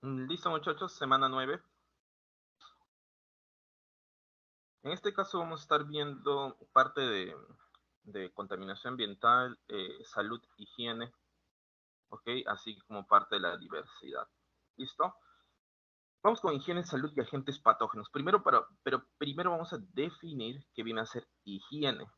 Listo, muchachos, semana 9. En este caso vamos a estar viendo parte de contaminación ambiental, salud, higiene, ¿ok? Así como parte de la diversidad. ¿Listo? Vamos con higiene, salud y agentes patógenos. Pero primero vamos a definir qué viene a ser higiene,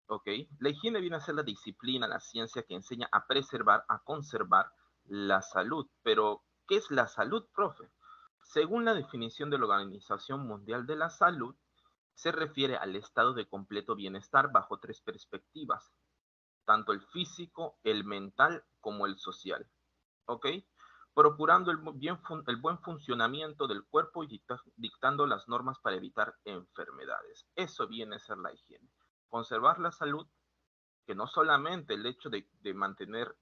¿ok? La higiene viene a ser la disciplina, la ciencia que enseña a preservar, a conservar la salud. Pero, ¿qué es la salud, profe? Según la definición de la Organización Mundial de la Salud, se refiere al estado de completo bienestar bajo tres perspectivas, tanto el físico, el mental como el social. ¿Ok? Procurando el buen funcionamiento del cuerpo y dictando las normas para evitar enfermedades. Eso viene a ser la higiene. Conservar la salud, que no solamente el hecho de mantener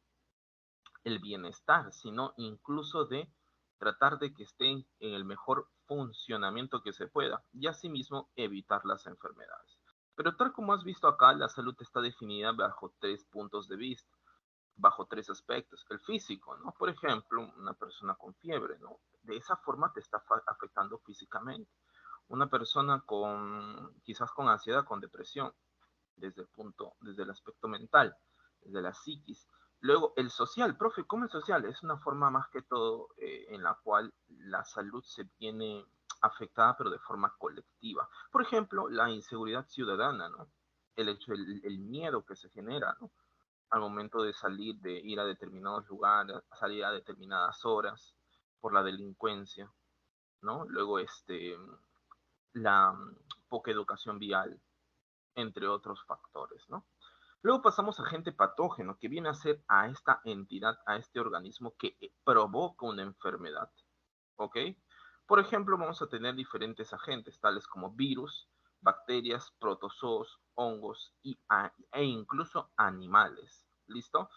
el bienestar, sino incluso de tratar de que estén en el mejor funcionamiento que se pueda y asimismo evitar las enfermedades. Pero tal como has visto acá, la salud está definida bajo tres puntos de vista, bajo tres aspectos. El físico, ¿no? Por ejemplo, una persona con fiebre, ¿no? De esa forma te está afectando físicamente. Una persona quizás con ansiedad, con depresión, desde el aspecto mental, desde la psiquis. Luego, el social, profe, ¿cómo el social? Es una forma más que todo en la cual la salud se viene afectada, pero de forma colectiva. Por ejemplo, la inseguridad ciudadana, ¿no? El miedo que se genera, ¿no? Al momento de salir, de ir a determinados lugares, salir a determinadas horas, por la delincuencia, ¿no? Luego, la poca educación vial, entre otros factores, ¿no? Luego pasamos a agente patógeno, que viene a ser a esta entidad, a este organismo que provoca una enfermedad, ¿ok? Por ejemplo, vamos a tener diferentes agentes, tales como virus, bacterias, protozoos, hongos e incluso animales, ¿listo?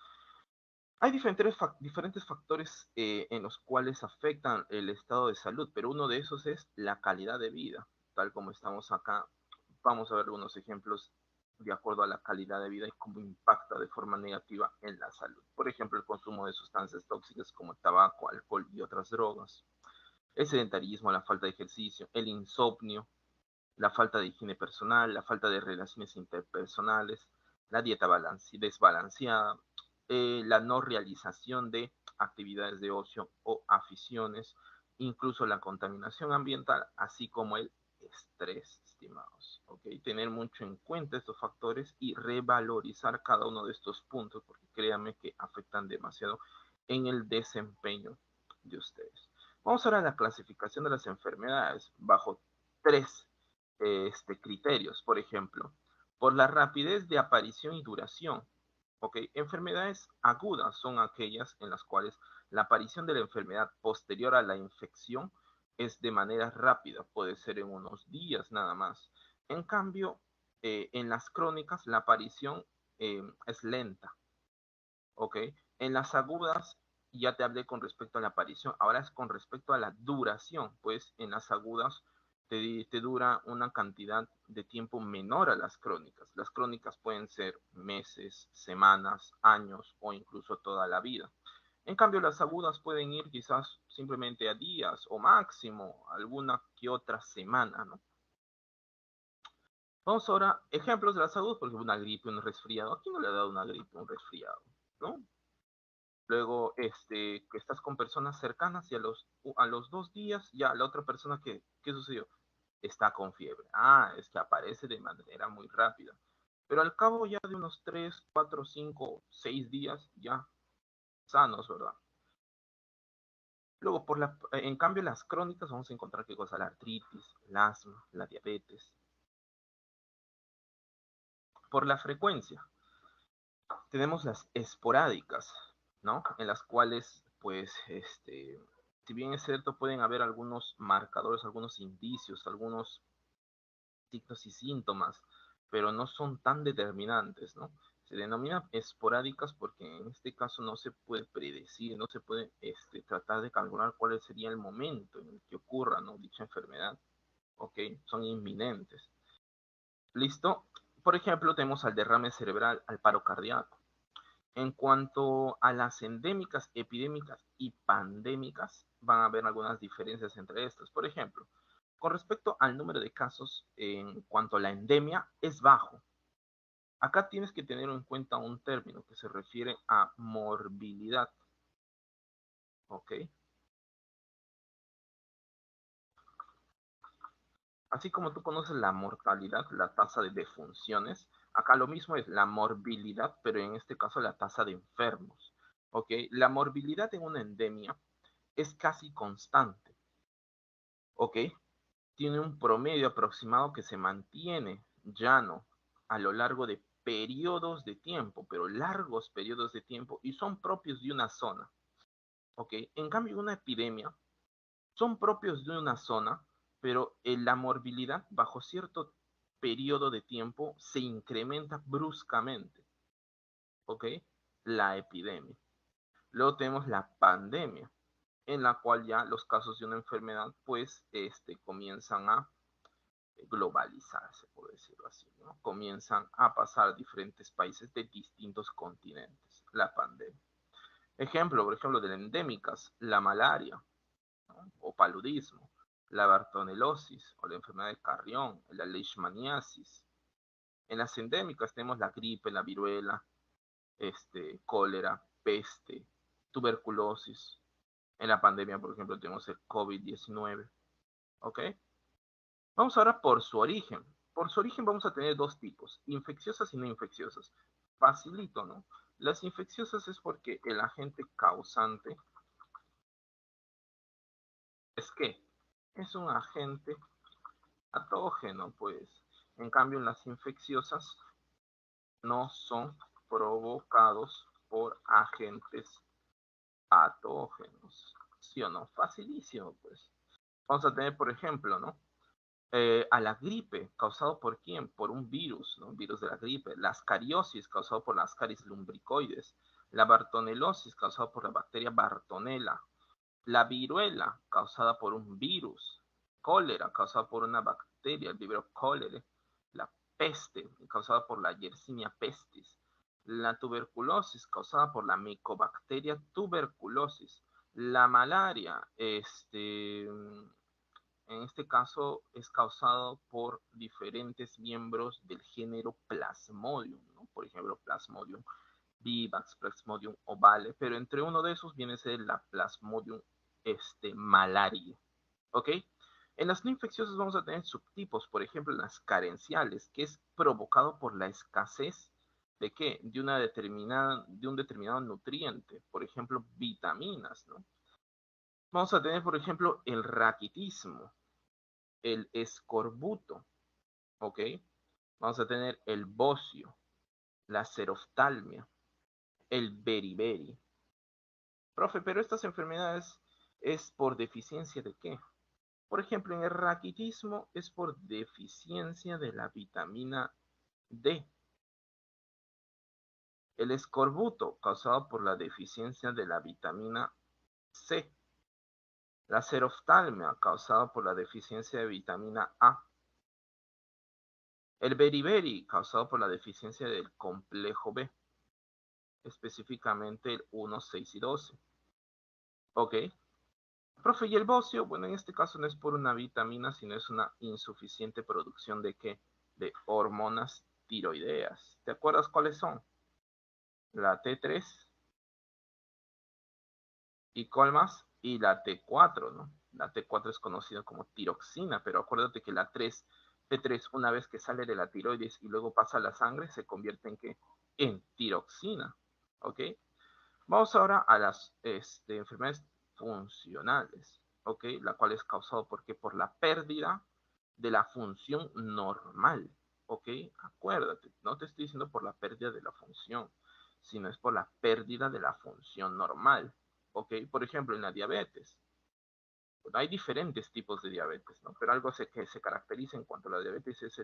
Hay diferentes factores en los cuales afectan el estado de salud, pero uno de esos es la calidad de vida, tal como estamos acá. Vamos a ver algunos ejemplos de acuerdo a la calidad de vida y cómo impacta de forma negativa en la salud. Por ejemplo, el consumo de sustancias tóxicas como tabaco, alcohol y otras drogas, el sedentarismo, la falta de ejercicio, el insomnio, la falta de higiene personal, la falta de relaciones interpersonales, la dieta desbalanceada, la no realización de actividades de ocio o aficiones, incluso la contaminación ambiental, así como el estrés, estimados. ¿Okay? Tener mucho en cuenta estos factores y revalorizar cada uno de estos puntos, porque créanme que afectan demasiado en el desempeño de ustedes. Vamos ahora a la clasificación de las enfermedades bajo tres criterios. Por ejemplo, por la rapidez de aparición y duración. ¿Okay? Enfermedades agudas son aquellas en las cuales la aparición de la enfermedad posterior a la infección es de manera rápida, puede ser en unos días nada más. En cambio, en las crónicas la aparición es lenta. ¿Ok? En las agudas ya te hablé con respecto a la aparición, ahora es con respecto a la duración, pues en las agudas te dura una cantidad de tiempo menor a las crónicas. Las crónicas pueden ser meses, semanas, años o incluso toda la vida. En cambio, las agudas pueden ir quizás simplemente a días o máximo alguna que otra semana, ¿no? Vamos ahora, ejemplos de la salud, por ejemplo, una gripe, un resfriado. ¿A quién no le ha dado una gripe, un resfriado? ¿No? Luego, que estás con personas cercanas y a los 2 días ya la otra persona, ¿qué sucedió? Está con fiebre. Ah, es que aparece de manera muy rápida. Pero al cabo ya de unos 3, 4, 5, 6 días, ya sanos, ¿verdad? Luego, en cambio, las crónicas vamos a encontrar qué cosa, la artritis, el asma, la diabetes. Por la frecuencia, tenemos las esporádicas, ¿no? En las cuales, pues, si bien es cierto, pueden haber algunos marcadores, algunos indicios, algunos signos y síntomas, pero no son tan determinantes, ¿no? Se denominan esporádicas porque en este caso no se puede predecir, no se puede tratar de calcular cuál sería el momento en el que ocurra, ¿no? Dicha enfermedad, ¿ok? Son inminentes. ¿Listo? Por ejemplo, tenemos al derrame cerebral, al paro cardíaco. En cuanto a las endémicas, epidémicas y pandémicas, van a haber algunas diferencias entre estas. Por ejemplo, con respecto al número de casos en cuanto a la endemia, es bajo. Acá tienes que tener en cuenta un término que se refiere a morbilidad. ¿Ok? Así como tú conoces la mortalidad, la tasa de defunciones, acá lo mismo es la morbilidad, pero en este caso la tasa de enfermos. ¿Ok? La morbilidad en una endemia es casi constante. ¿Ok? Tiene un promedio aproximado que se mantiene llano a lo largo de periodos de tiempo, pero largos periodos de tiempo, y son propios de una zona. ¿Ok? En cambio, una epidemia son propios de una zona, pero la morbilidad bajo cierto periodo de tiempo se incrementa bruscamente. ¿Ok? La epidemia. Luego tenemos la pandemia, en la cual ya los casos de una enfermedad pues comienzan a globalizarse, por decirlo así, ¿no? Comienzan a pasar a diferentes países de distintos continentes, la pandemia. Ejemplo, por ejemplo, de las endémicas, la malaria, ¿no? O paludismo, la bartonelosis o la enfermedad de Carrión, la leishmaniasis. En las endémicas tenemos la gripe, la viruela, cólera, peste, tuberculosis. En la pandemia, por ejemplo, tenemos el COVID-19. ¿Ok? Vamos ahora por su origen. Por su origen vamos a tener dos tipos, infecciosas y no infecciosas. Facilito, ¿no? Las infecciosas es porque el agente causante es que es un agente patógeno, pues. En cambio, las infecciosas no son provocados por agentes patógenos. ¿Sí o no? Facilísimo, pues. Vamos a tener, por ejemplo, ¿no? A la gripe, causado por quién? Por un virus, ¿no? Un virus de la gripe. La ascariosis, causado por las Ascaris lumbricoides. La bartonelosis, causada por la bacteria Bartonella. La viruela, causada por un virus. Cólera, causada por una bacteria, el vibrio cólere. La peste, causada por la Yersinia pestis. La tuberculosis, causada por la Mycobacteria tuberculosis. La malaria, en este caso es causado por diferentes miembros del género Plasmodium, ¿no? Por ejemplo, Plasmodium vivax, Plasmodium ovale, pero entre uno de esos viene a ser la Plasmodium malaria. ¿Ok? En las no infecciosas vamos a tener subtipos, por ejemplo, las carenciales, que es provocado por la escasez de qué? De un determinado nutriente, por ejemplo, vitaminas, ¿no? Vamos a tener, por ejemplo, el raquitismo, el escorbuto, ¿ok? Vamos a tener el bocio, la seroftalmia, el beriberi. Profe, pero estas enfermedades es por deficiencia de qué? Por ejemplo, en el raquitismo es por deficiencia de la vitamina D. El escorbuto causado por la deficiencia de la vitamina C. La seroftalmia causada por la deficiencia de vitamina A. El beriberi causado por la deficiencia del complejo B, específicamente el 1, 6 y 12. ¿Ok? Profe, ¿y el bocio? Bueno, en este caso no es por una vitamina, sino es una insuficiente producción de qué? De hormonas tiroideas. ¿Te acuerdas cuáles son? La T3 y ¿cuál más? Y la T4, ¿no? La T4 es conocida como tiroxina, pero acuérdate que la T3 una vez que sale de la tiroides y luego pasa a la sangre, se convierte en qué? En tiroxina. ¿Ok? Vamos ahora a las enfermedades funcionales, ¿ok? La cual es causado ¿por qué? Por la pérdida de la función normal, ¿ok? Acuérdate, no te estoy diciendo por la pérdida de la función, sino es por la pérdida de la función normal, ¿ok? Por ejemplo, en la diabetes. Bueno, hay diferentes tipos de diabetes, ¿no? Pero algo que se caracteriza en cuanto a la diabetes es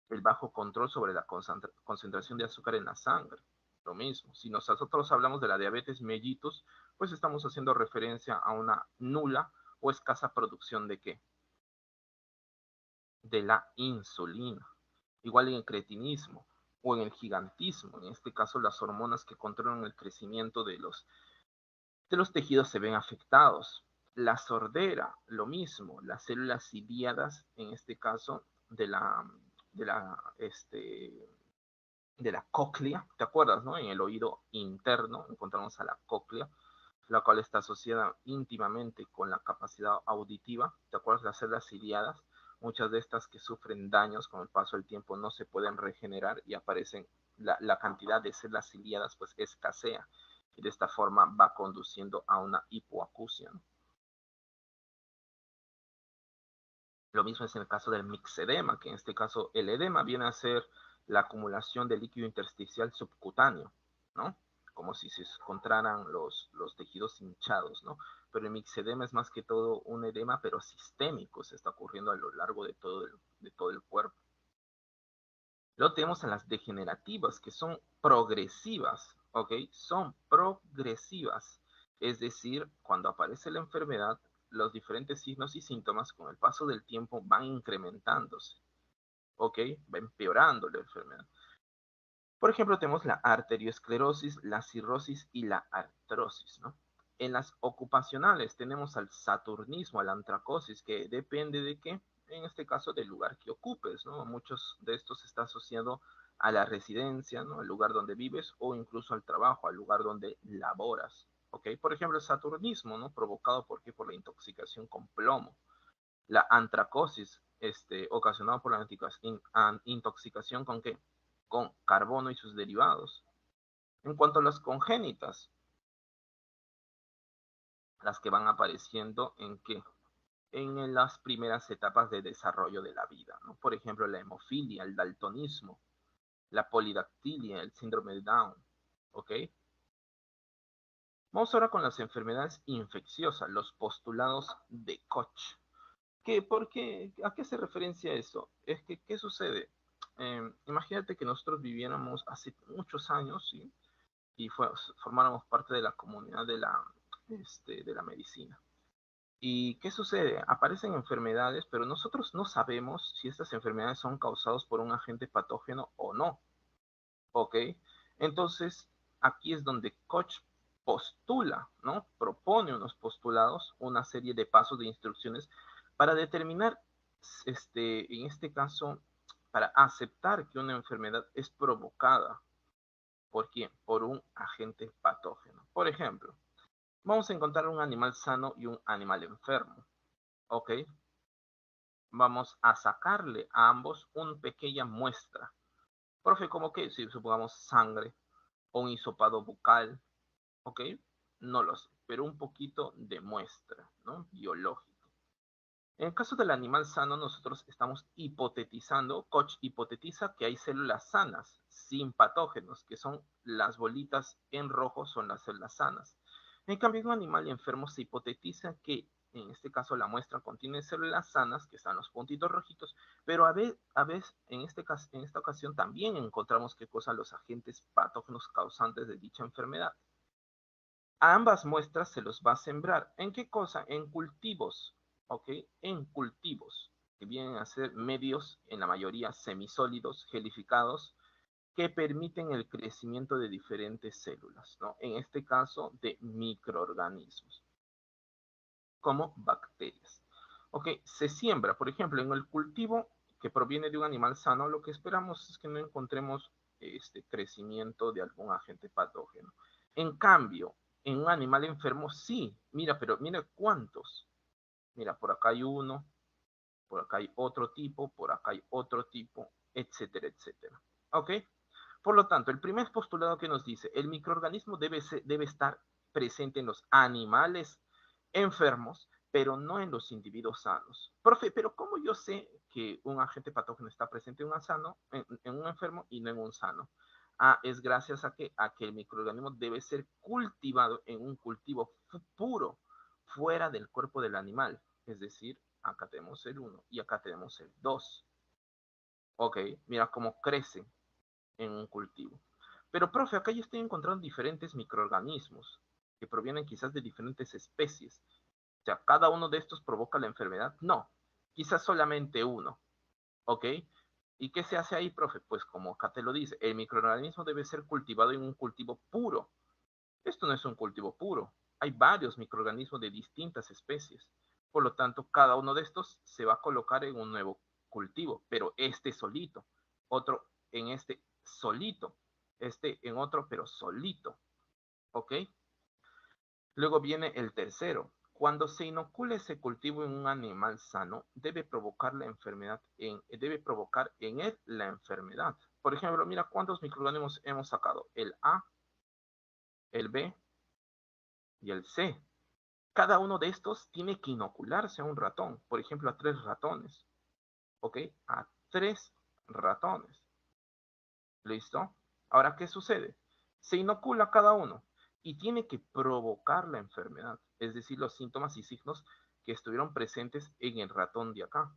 el bajo control sobre la concentración de azúcar en la sangre. Lo mismo, si nosotros hablamos de la diabetes mellitus, pues estamos haciendo referencia a una nula o escasa producción de qué? De la insulina. Igual en el cretinismo. o en el gigantismo. En este caso, las hormonas que controlan el crecimiento de los tejidos se ven afectados. La sordera, lo mismo, las células ciliadas, en este caso, de la, este, de la cóclea, ¿te acuerdas, no? En el oído interno encontramos a la cóclea, la cual está asociada íntimamente con la capacidad auditiva. ¿Te acuerdas? Las células ciliadas, muchas de estas que sufren daños con el paso del tiempo no se pueden regenerar y aparecen, la cantidad de células ciliadas pues escasea y de esta forma va conduciendo a una hipoacusia, ¿no? Lo mismo es en el caso del mixedema, que en este caso el edema viene a ser la acumulación de líquido intersticial subcutáneo, ¿no? Como si se encontraran los tejidos hinchados, ¿no? Pero el mixedema es más que todo un edema, pero sistémico, se está ocurriendo a lo largo de todo el cuerpo. Luego tenemos a las degenerativas, que son progresivas, ¿ok? Son progresivas. Es decir, cuando aparece la enfermedad, los diferentes signos y síntomas con el paso del tiempo van incrementándose, ¿ok? Va empeorando la enfermedad. Por ejemplo, tenemos la arteriosclerosis, la cirrosis y la artrosis, ¿no? En las ocupacionales tenemos al saturnismo, a la antracosis, que depende de qué, en este caso del lugar que ocupes, ¿no? Muchos de estos está asociado a la residencia, ¿no? Al lugar donde vives o incluso al trabajo, al lugar donde laboras, ¿ok? Por ejemplo, el saturnismo, ¿no? Provocado ¿por qué? Por la intoxicación con plomo. La antracosis, ocasionada por la intoxicación con qué? Con carbono y sus derivados. En cuanto a las congénitas, las que van apareciendo en qué? En las primeras etapas de desarrollo de la vida, ¿no? Por ejemplo, la hemofilia, el daltonismo, la polidactilia, el síndrome de Down, ¿ok? Vamos ahora con las enfermedades infecciosas, los postulados de Koch. ¿A qué hace referencia eso? Es que, ¿qué sucede? Imagínate que nosotros viviéramos hace muchos años, ¿sí? Y formáramos parte de la comunidad de la medicina. ¿Y qué sucede? Aparecen enfermedades, pero nosotros no sabemos si estas enfermedades son causadas por un agente patógeno o no, ¿ok? Entonces, aquí es donde Koch postula, ¿no? Propone unos postulados, una serie de pasos de instrucciones para determinar, en este caso, para aceptar que una enfermedad es provocada. ¿Por quién? Por un agente patógeno. Por ejemplo, vamos a encontrar un animal sano y un animal enfermo, ¿ok? Vamos a sacarle a ambos una pequeña muestra. Profe, ¿cómo qué? Si supongamos sangre o un hisopado bucal, ¿ok? No lo sé, pero un poquito de muestra, ¿no? Biológica. En el caso del animal sano, nosotros estamos hipotetizando, Koch hipotetiza que hay células sanas, sin patógenos, que son las bolitas en rojo, son las células sanas. En cambio, en un animal enfermo se hipotetiza que, en este caso, la muestra contiene células sanas, que están los puntitos rojitos, pero a veces en esta ocasión también encontramos qué cosa, los agentes patógenos causantes de dicha enfermedad. A ambas muestras se los va a sembrar. ¿En qué cosa? En cultivos, ¿ok? En cultivos, que vienen a ser medios, en la mayoría semisólidos, gelificados, que permiten el crecimiento de diferentes células, ¿no? En este caso, de microorganismos, como bacterias. ¿Ok? Se siembra, por ejemplo, en el cultivo que proviene de un animal sano, lo que esperamos es que no encontremos este crecimiento de algún agente patógeno. En cambio, en un animal enfermo sí, mira, pero mira cuántos. Mira, por acá hay uno, por acá hay otro tipo, por acá hay otro tipo, etcétera, etcétera. ¿Ok? Por lo tanto, el primer postulado que nos dice, el microorganismo debe estar presente en los animales enfermos, pero no en los individuos sanos. Profe, pero ¿cómo yo sé que un agente patógeno está presente en un enfermo y no en un sano? Es gracias a que el microorganismo debe ser cultivado en un cultivo puro, fuera del cuerpo del animal. Es decir, acá tenemos el 1 y acá tenemos el 2. Ok, mira cómo crece en un cultivo. Pero, profe, acá yo estoy encontrando diferentes microorganismos que provienen quizás de diferentes especies. O sea, ¿cada uno de estos provoca la enfermedad? No, quizás solamente uno, ¿ok? ¿Y qué se hace ahí, profe? Pues como acá te lo dice, el microorganismo debe ser cultivado en un cultivo puro. Esto no es un cultivo puro. Hay varios microorganismos de distintas especies. Por lo tanto, cada uno de estos se va a colocar en un nuevo cultivo, pero este solito, otro en este solito, este en otro, pero solito. ¿Ok? Luego viene el tercero. Cuando se inocula ese cultivo en un animal sano, debe provocar en él la enfermedad. Por ejemplo, mira cuántos microorganismos hemos sacado. El A, el B y el C. Cada uno de estos tiene que inocularse a un ratón. Por ejemplo, a 3 ratones. ¿Ok? A 3 ratones. ¿Listo? Ahora, ¿qué sucede? Se inocula cada uno y tiene que provocar la enfermedad, es decir, los síntomas y signos que estuvieron presentes en el ratón de acá,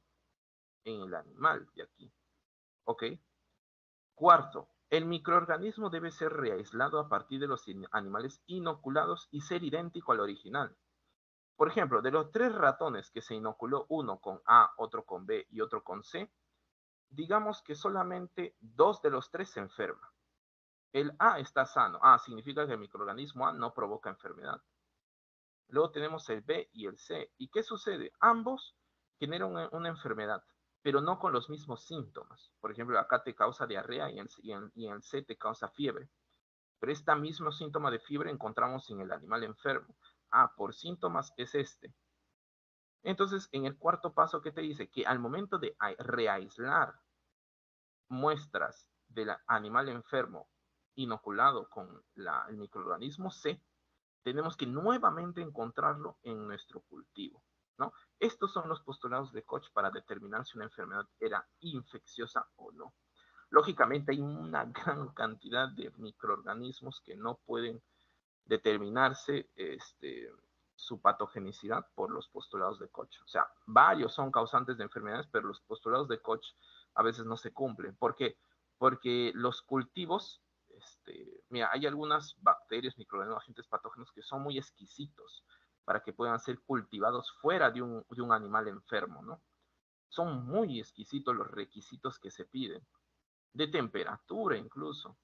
en el animal de aquí. ¿Ok? Cuarto, el microorganismo debe ser reaislado a partir de los animales inoculados y ser idéntico al original. Por ejemplo, de los 3 ratones que se inoculó, uno con A, otro con B y otro con C, digamos que solamente 2 de los 3 se enferman. El A está sano. A significa que el microorganismo A no provoca enfermedad. Luego tenemos el B y el C. ¿Y qué sucede? Ambos generan una enfermedad, pero no con los mismos síntomas. Por ejemplo, acá te causa diarrea y en el C te causa fiebre. Pero este mismo síntoma de fiebre encontramos en el animal enfermo. Ah, por síntomas es este. Entonces, en el cuarto paso, ¿qué te dice? Que al momento de reaislar muestras del animal enfermo inoculado con el microorganismo C, tenemos que nuevamente encontrarlo en nuestro cultivo, ¿no? Estos son los postulados de Koch para determinar si una enfermedad era infecciosa o no. Lógicamente hay una gran cantidad de microorganismos que no pueden determinarse su patogenicidad por los postulados de Koch. O sea, varios son causantes de enfermedades, pero los postulados de Koch a veces no se cumplen. ¿Por qué? Porque los cultivos, mira, hay algunas bacterias, microorganismos, agentes patógenos que son muy exquisitos para que puedan ser cultivados fuera de un animal enfermo, ¿no? Son muy exquisitos los requisitos que se piden, de temperatura incluso,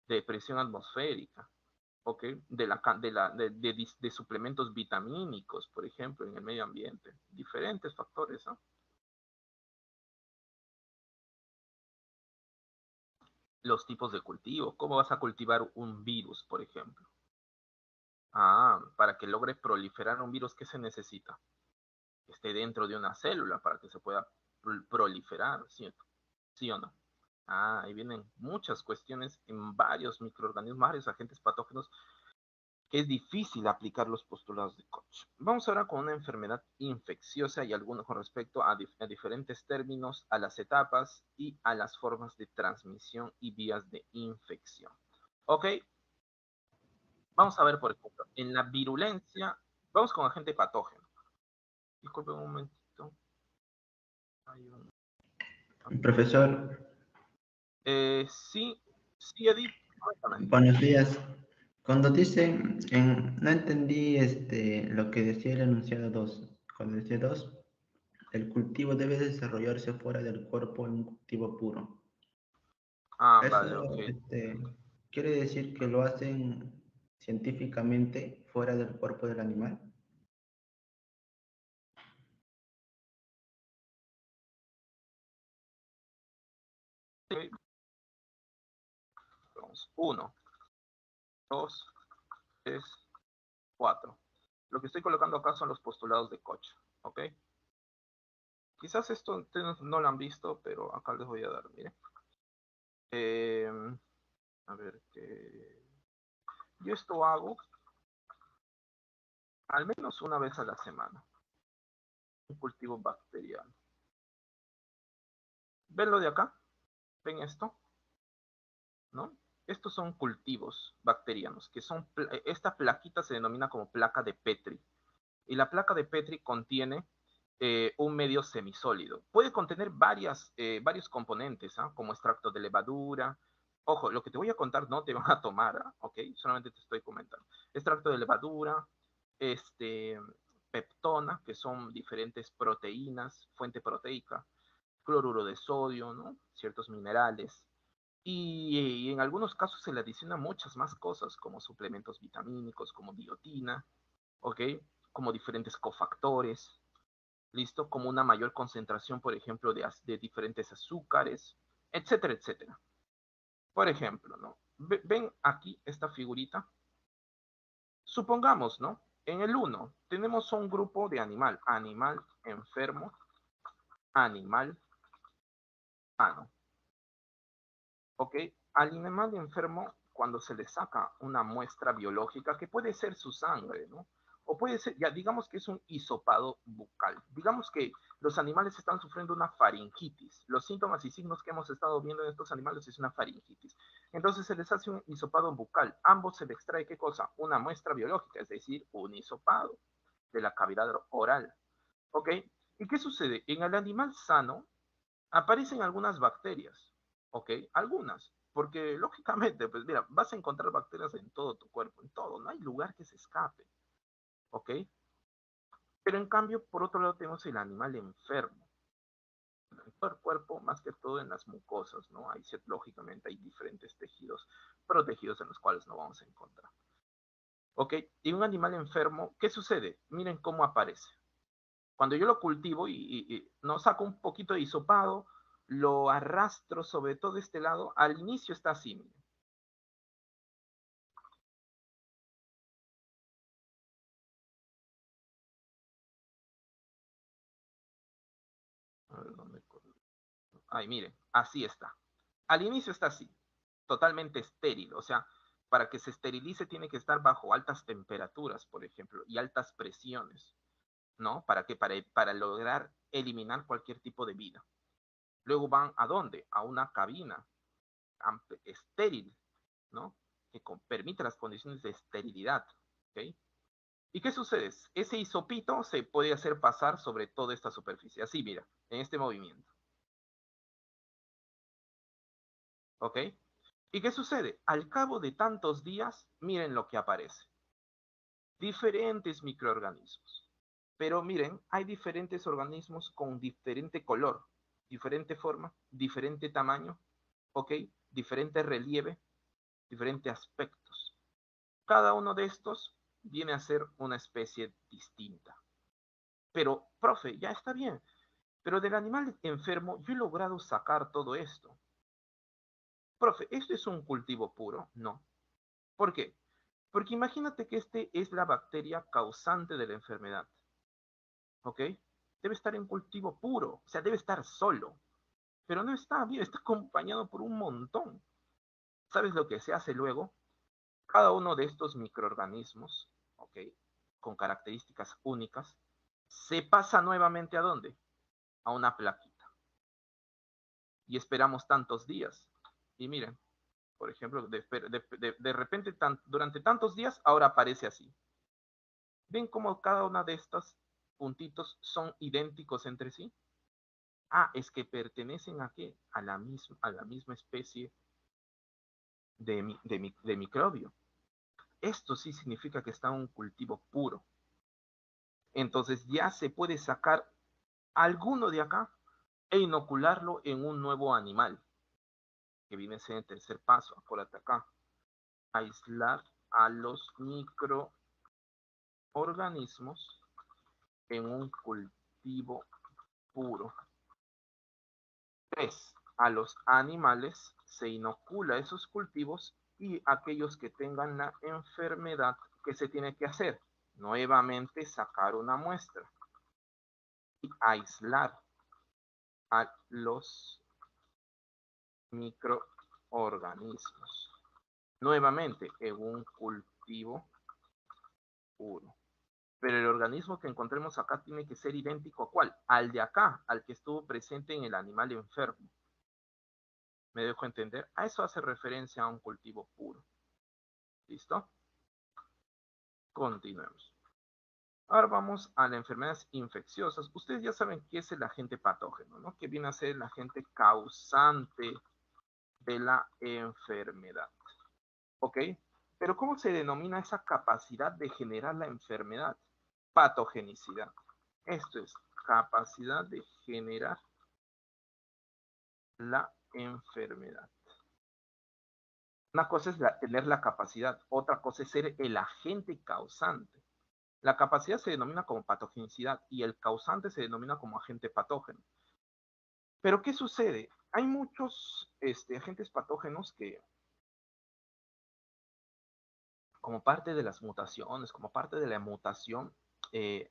de presión atmosférica. ¿Ok? De suplementos vitamínicos, por ejemplo, en el medio ambiente. Diferentes factores, ¿no? Los tipos de cultivo. ¿Cómo vas a cultivar un virus, por ejemplo? Ah, para que logre proliferar un virus, ¿qué se necesita? Que esté dentro de una célula para que se pueda proliferar, ¿sí? ¿Sí o no? Ah, ahí vienen muchas cuestiones en varios microorganismos, varios agentes patógenos que es difícil aplicar los postulados de Koch. Vamos ahora con una enfermedad infecciosa y algunos con respecto a diferentes términos, a las etapas y a las formas de transmisión y vías de infección. ¿Ok? Vamos a ver, por ejemplo, en la virulencia, vamos con agente patógeno. Disculpen un momentito. Hay un... Profesor, Sí, sí, Edith, cuéntame. buenos días. Cuando dicen, no entendí lo que decía el enunciado 2. Cuando decía 2, el cultivo debe desarrollarse fuera del cuerpo en un cultivo puro. Ah, vale, Eso ok. quiere decir que lo hacen científicamente fuera del cuerpo del animal. Okay. Vamos. 1, 2, 3, 4. Lo que estoy colocando acá son los postulados de Koch, ¿ok? Quizás esto ustedes no lo han visto, pero acá les voy a dar, miren. Eh, a ver, yo esto hago al menos una vez a la semana, un cultivo bacteriano. ¿Ven lo de acá? ¿Ven esto? ¿No? Estos son cultivos bacterianos, que son, esta plaquita se denomina como placa de Petri. Y la placa de Petri contiene un medio semisólido. Puede contener varios componentes, ¿ah? Como extracto de levadura. Ojo, lo que te voy a contar no te van a tomar, ¿ah? ¿Ok? Solamente te estoy comentando. Extracto de levadura, peptona, que son diferentes proteínas, fuente proteica. cloruro de sodio, ¿no? Ciertos minerales. Y en algunos casos se le adicionan muchas más cosas, como suplementos vitamínicos, como biotina, ¿ok? Como diferentes cofactores, ¿listo? Como una mayor concentración, por ejemplo, de diferentes azúcares, etcétera, etcétera. Por ejemplo, ¿no? Ven aquí esta figurita. Supongamos, ¿no? En el 1 tenemos un grupo de animal enfermo, animal sano. ¿Ok? Al animal enfermo, cuando se le saca una muestra biológica, que puede ser su sangre, ¿no? O puede ser, ya digamos que es un hisopado bucal. Digamos que los animales están sufriendo una faringitis. Los síntomas y signos que hemos estado viendo en estos animales es una faringitis. Entonces se les hace un hisopado bucal. Ambos se le extrae, ¿qué cosa? Una muestra biológica, es decir, un hisopado de la cavidad oral. ¿Ok? ¿Y qué sucede? En el animal sano aparecen algunas bacterias, ¿ok? Algunas, porque lógicamente, pues mira, vas a encontrar bacterias en todo tu cuerpo, en todo, no hay lugar que se escape, ¿ok? Pero en cambio, por otro lado, tenemos el animal enfermo. En todo el cuerpo, más que todo en las mucosas, ¿no? Hay, lógicamente, hay diferentes tejidos protegidos en los cuales no vamos a encontrar. ¿Ok? Y un animal enfermo, ¿qué sucede? Miren cómo aparece. Cuando yo lo cultivo y no saco un poquito de hisopado, lo arrastro sobre todo este lado, al inicio está así, miren. A ver, ¿dónde? Ay, miren, así está. Al inicio está así, totalmente estéril, o sea, para que se esterilice tiene que estar bajo altas temperaturas, por ejemplo, y altas presiones, ¿no? ¿Para qué? Para lograr eliminar cualquier tipo de vida. Luego van ¿a dónde? A una cabina estéril, ¿no? Que permite las condiciones de esterilidad, ¿ok? ¿Y qué sucede? Ese hisopito se puede hacer pasar sobre toda esta superficie, así, mira, en este movimiento, ¿ok? ¿Y qué sucede? Al cabo de tantos días, miren lo que aparece. Diferentes microorganismos. Pero miren, hay diferentes organismos con diferente color, diferente forma, diferente tamaño, ¿ok? Diferente relieve, diferentes aspectos. Cada uno de estos viene a ser una especie distinta. Pero, profe, ya está bien. Pero del animal enfermo yo he logrado sacar todo esto. Profe, ¿esto es un cultivo puro? No. ¿Por qué? Porque imagínate que este es la bacteria causante de la enfermedad. ¿Ok? Debe estar en cultivo puro, o sea, debe estar solo. Pero no está bien, está acompañado por un montón. ¿Sabes lo que se hace luego? Cada uno de estos microorganismos, ¿ok? Con características únicas, se pasa nuevamente ¿a dónde? A una plaquita. Y esperamos tantos días. Y miren, por ejemplo, de repente, durante tantos días, ahora aparece así. ¿Ven cómo cada una de estos puntitos son idénticos entre sí? Ah, es que pertenecen a qué? A la misma especie de microbio. Esto sí significa que está un cultivo puro. Entonces ya se puede sacar alguno de acá e inocularlo en un nuevo animal, que viene a ser el tercer paso. Acuérdate acá. Aislar a los microorganismos en un cultivo puro. 3. A los animales se inocula esos cultivos y aquellos que tengan la enfermedad, ¿qué se tiene que hacer? Nuevamente sacar una muestra y aislar a los microorganismos. Nuevamente en un cultivo puro. Pero el organismo que encontremos acá tiene que ser idéntico a cuál? Al de acá, al que estuvo presente en el animal enfermo. ¿Me dejo entender? A eso hace referencia a un cultivo puro. ¿Listo? Continuemos. Ahora vamos a las enfermedades infecciosas. Ustedes ya saben qué es el agente patógeno, ¿no? Que viene a ser el agente causante de la enfermedad. ¿Ok? Pero ¿cómo se denomina esa capacidad de generar la enfermedad? Patogenicidad. Esto es capacidad de generar la enfermedad. Una cosa es tener la capacidad, otra cosa es ser el agente causante. La capacidad se denomina como patogenicidad y el causante se denomina como agente patógeno. Pero ¿qué sucede? Hay muchos agentes patógenos que, como parte de las mutaciones, como parte de la mutación,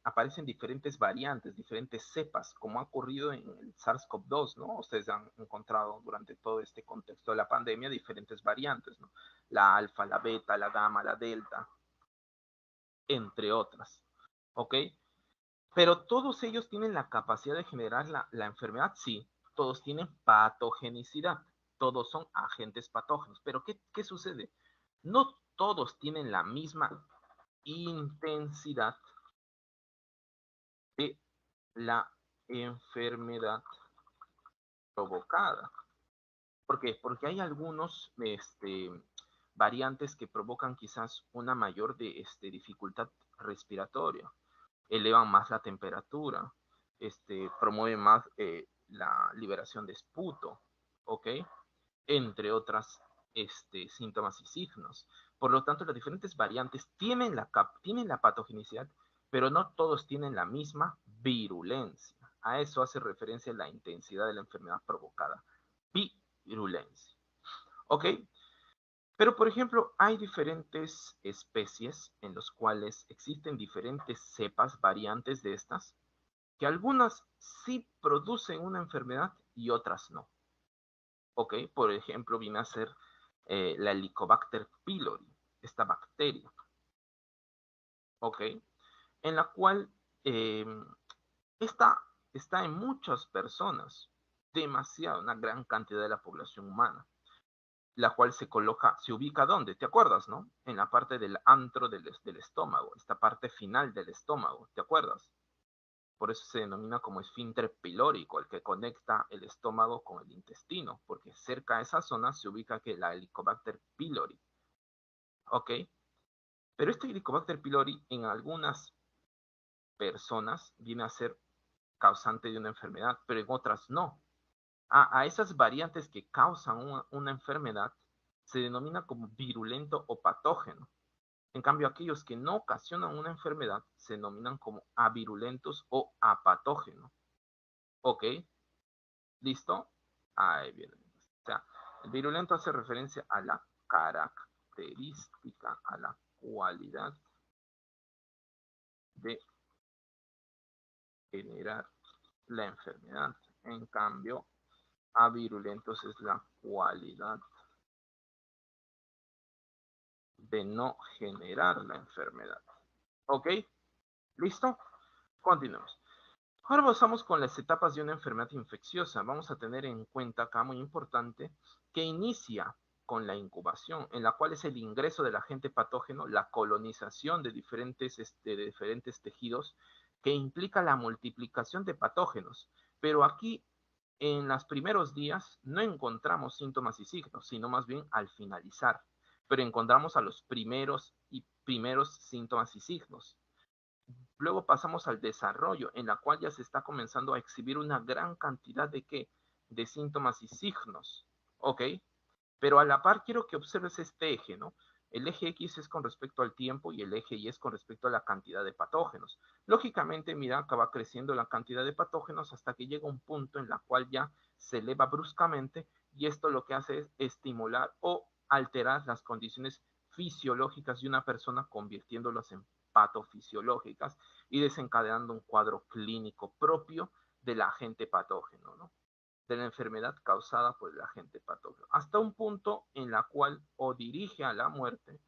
aparecen diferentes variantes, diferentes cepas, como ha ocurrido en el SARS-CoV-2, ¿no? Ustedes han encontrado durante todo este contexto de la pandemia diferentes variantes, ¿no? La alfa, la beta, la gamma, la delta, entre otras, ¿ok? Pero todos ellos tienen la capacidad de generar la enfermedad, sí, todos tienen patogenicidad, todos son agentes patógenos, pero ¿qué sucede? No todos tienen la misma intensidad de la enfermedad provocada. ¿Por qué? Porque hay algunos variantes que provocan quizás una mayor dificultad respiratoria, elevan más la temperatura, promueven más la liberación de esputo, ¿ok? Entre otras síntomas y signos. Por lo tanto, las diferentes variantes tienen la patogenicidad, pero no todos tienen la misma virulencia. A eso hace referencia la intensidad de la enfermedad provocada. Virulencia. ¿Ok? Pero, por ejemplo, hay diferentes especies en las cuales existen diferentes cepas, variantes de estas, que algunas sí producen una enfermedad y otras no. ¿Ok? Por ejemplo, viene a ser la Helicobacter pylori, esta bacteria. ¿Ok? En la cual esta está en muchas personas, demasiado, una gran cantidad de la población humana, la cual se ubica ¿dónde? ¿Te acuerdas, no? En la parte del antro del estómago, esta parte final del estómago, ¿te acuerdas? Por eso se denomina como esfínter pilórico, el que conecta el estómago con el intestino, porque cerca de esa zona se ubica que la Helicobacter pylori. ¿Ok? Pero este Helicobacter pylori en algunas personas viene a ser causante de una enfermedad, pero en otras no. A esas variantes que causan una enfermedad se denomina como virulento o patógeno. En cambio, aquellos que no ocasionan una enfermedad se denominan como avirulentos o apatógenos. ¿Ok? ¿Listo? Ahí viene. O sea, el virulento hace referencia a la característica, a la cualidad de generar la enfermedad. En cambio, avirulentos es la cualidad de no generar la enfermedad. ¿Ok? ¿Listo? Continuemos. Ahora pasamos con las etapas de una enfermedad infecciosa. Vamos a tener en cuenta acá, muy importante, que inicia con la incubación, en la cual es el ingreso del agente patógeno, la colonización de diferentes tejidos, que implica la multiplicación de patógenos. Pero aquí, en los primeros días, no encontramos síntomas y signos, sino más bien al finalizar. Pero encontramos a los primeros síntomas y signos. Luego pasamos al desarrollo, en la cual ya se está comenzando a exhibir una gran cantidad de ¿qué? De síntomas y signos, ¿ok? Pero a la par quiero que observes este eje, ¿no? El eje X es con respecto al tiempo y el eje Y es con respecto a la cantidad de patógenos. Lógicamente, mira, acaba creciendo la cantidad de patógenos hasta que llega un punto en la cual ya se eleva bruscamente y esto lo que hace es estimular o alterar las condiciones fisiológicas de una persona, convirtiéndolas en patofisiológicas y desencadenando un cuadro clínico propio del agente patógeno, ¿no? De la enfermedad causada por el agente patógeno, hasta un punto en la cual o dirige a la muerte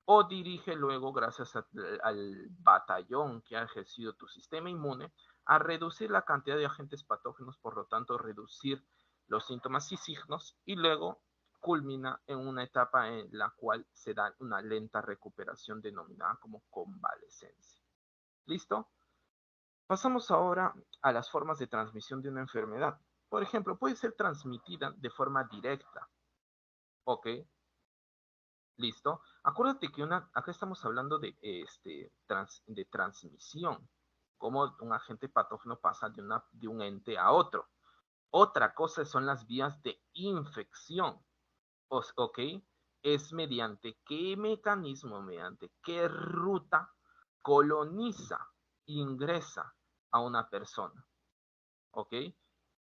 o dirige luego, gracias al batallón que ha ejercido tu sistema inmune, a reducir la cantidad de agentes patógenos, por lo tanto reducir los síntomas y signos, y luego culmina en una etapa en la cual se da una lenta recuperación denominada como convalescencia. ¿Listo? Pasamos ahora a las formas de transmisión de una enfermedad. Por ejemplo, puede ser transmitida de forma directa. ¿Ok? ¿Listo? Acuérdate que acá estamos hablando de transmisión, cómo un agente patógeno pasa de un ente a otro. Otra cosa son las vías de infección, ¿ok? Es mediante qué mecanismo, mediante qué ruta coloniza, ingresa a una persona, ¿ok?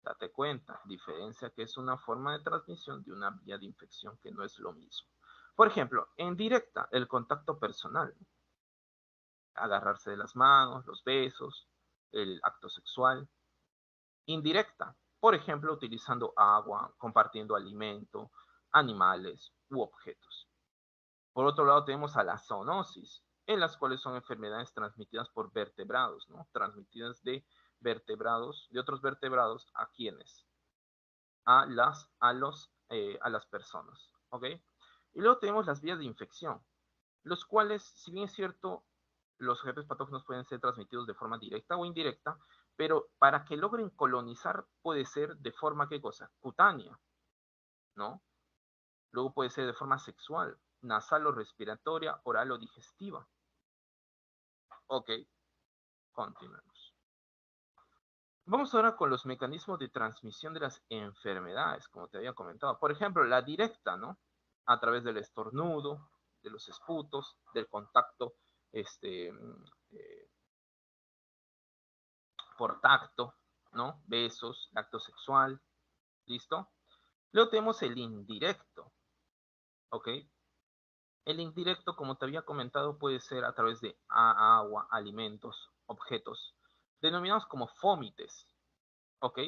Date cuenta, diferencia que es una forma de transmisión de una vía de infección que no es lo mismo. Por ejemplo, en directa, el contacto personal, agarrarse de las manos, los besos, el acto sexual. Indirecta, por ejemplo, utilizando agua, compartiendo alimento, animales u objetos. Por otro lado, tenemos a la zoonosis, en las cuales son enfermedades transmitidas por vertebrados, ¿no? Transmitidas de vertebrados, de otros vertebrados, ¿a quiénes? A las personas, ¿ok? Y luego tenemos las vías de infección, los cuales, si bien es cierto, los agentes patógenos pueden ser transmitidos de forma directa o indirecta, pero para que logren colonizar puede ser de forma, ¿qué cosa? Cutánea, ¿no? Luego puede ser de forma sexual, nasal o respiratoria, oral o digestiva. Ok, continuemos. Vamos ahora con los mecanismos de transmisión de las enfermedades, como te había comentado. Por ejemplo, la directa, ¿no? A través del estornudo, de los esputos, del contacto por tacto, ¿no? Besos, acto sexual, ¿listo? Luego tenemos el indirecto, ¿ok? El indirecto, como te había comentado, puede ser a través de agua, alimentos, objetos, denominados como fómites, ¿ok?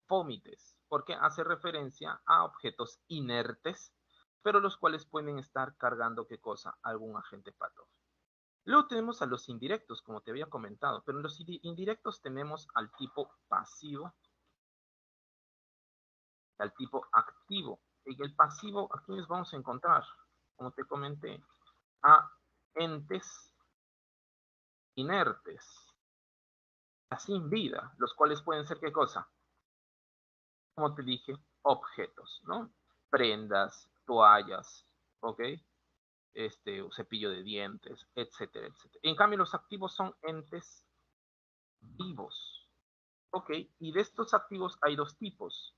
Fómites, porque hace referencia a objetos inertes, pero los cuales pueden estar cargando, ¿qué cosa? Algún agente patógeno. Luego tenemos a los indirectos, como te había comentado, pero en los indirectos tenemos al tipo pasivo, al tipo activo. En el pasivo, aquí les vamos a encontrar, como te comenté, a entes inertes, sin vida, los cuales pueden ser, ¿qué cosa? Como te dije, objetos, ¿no? Prendas, toallas, ¿ok? Un cepillo de dientes, etcétera, etcétera. En cambio, los activos son entes vivos, ¿ok? Y de estos activos hay dos tipos,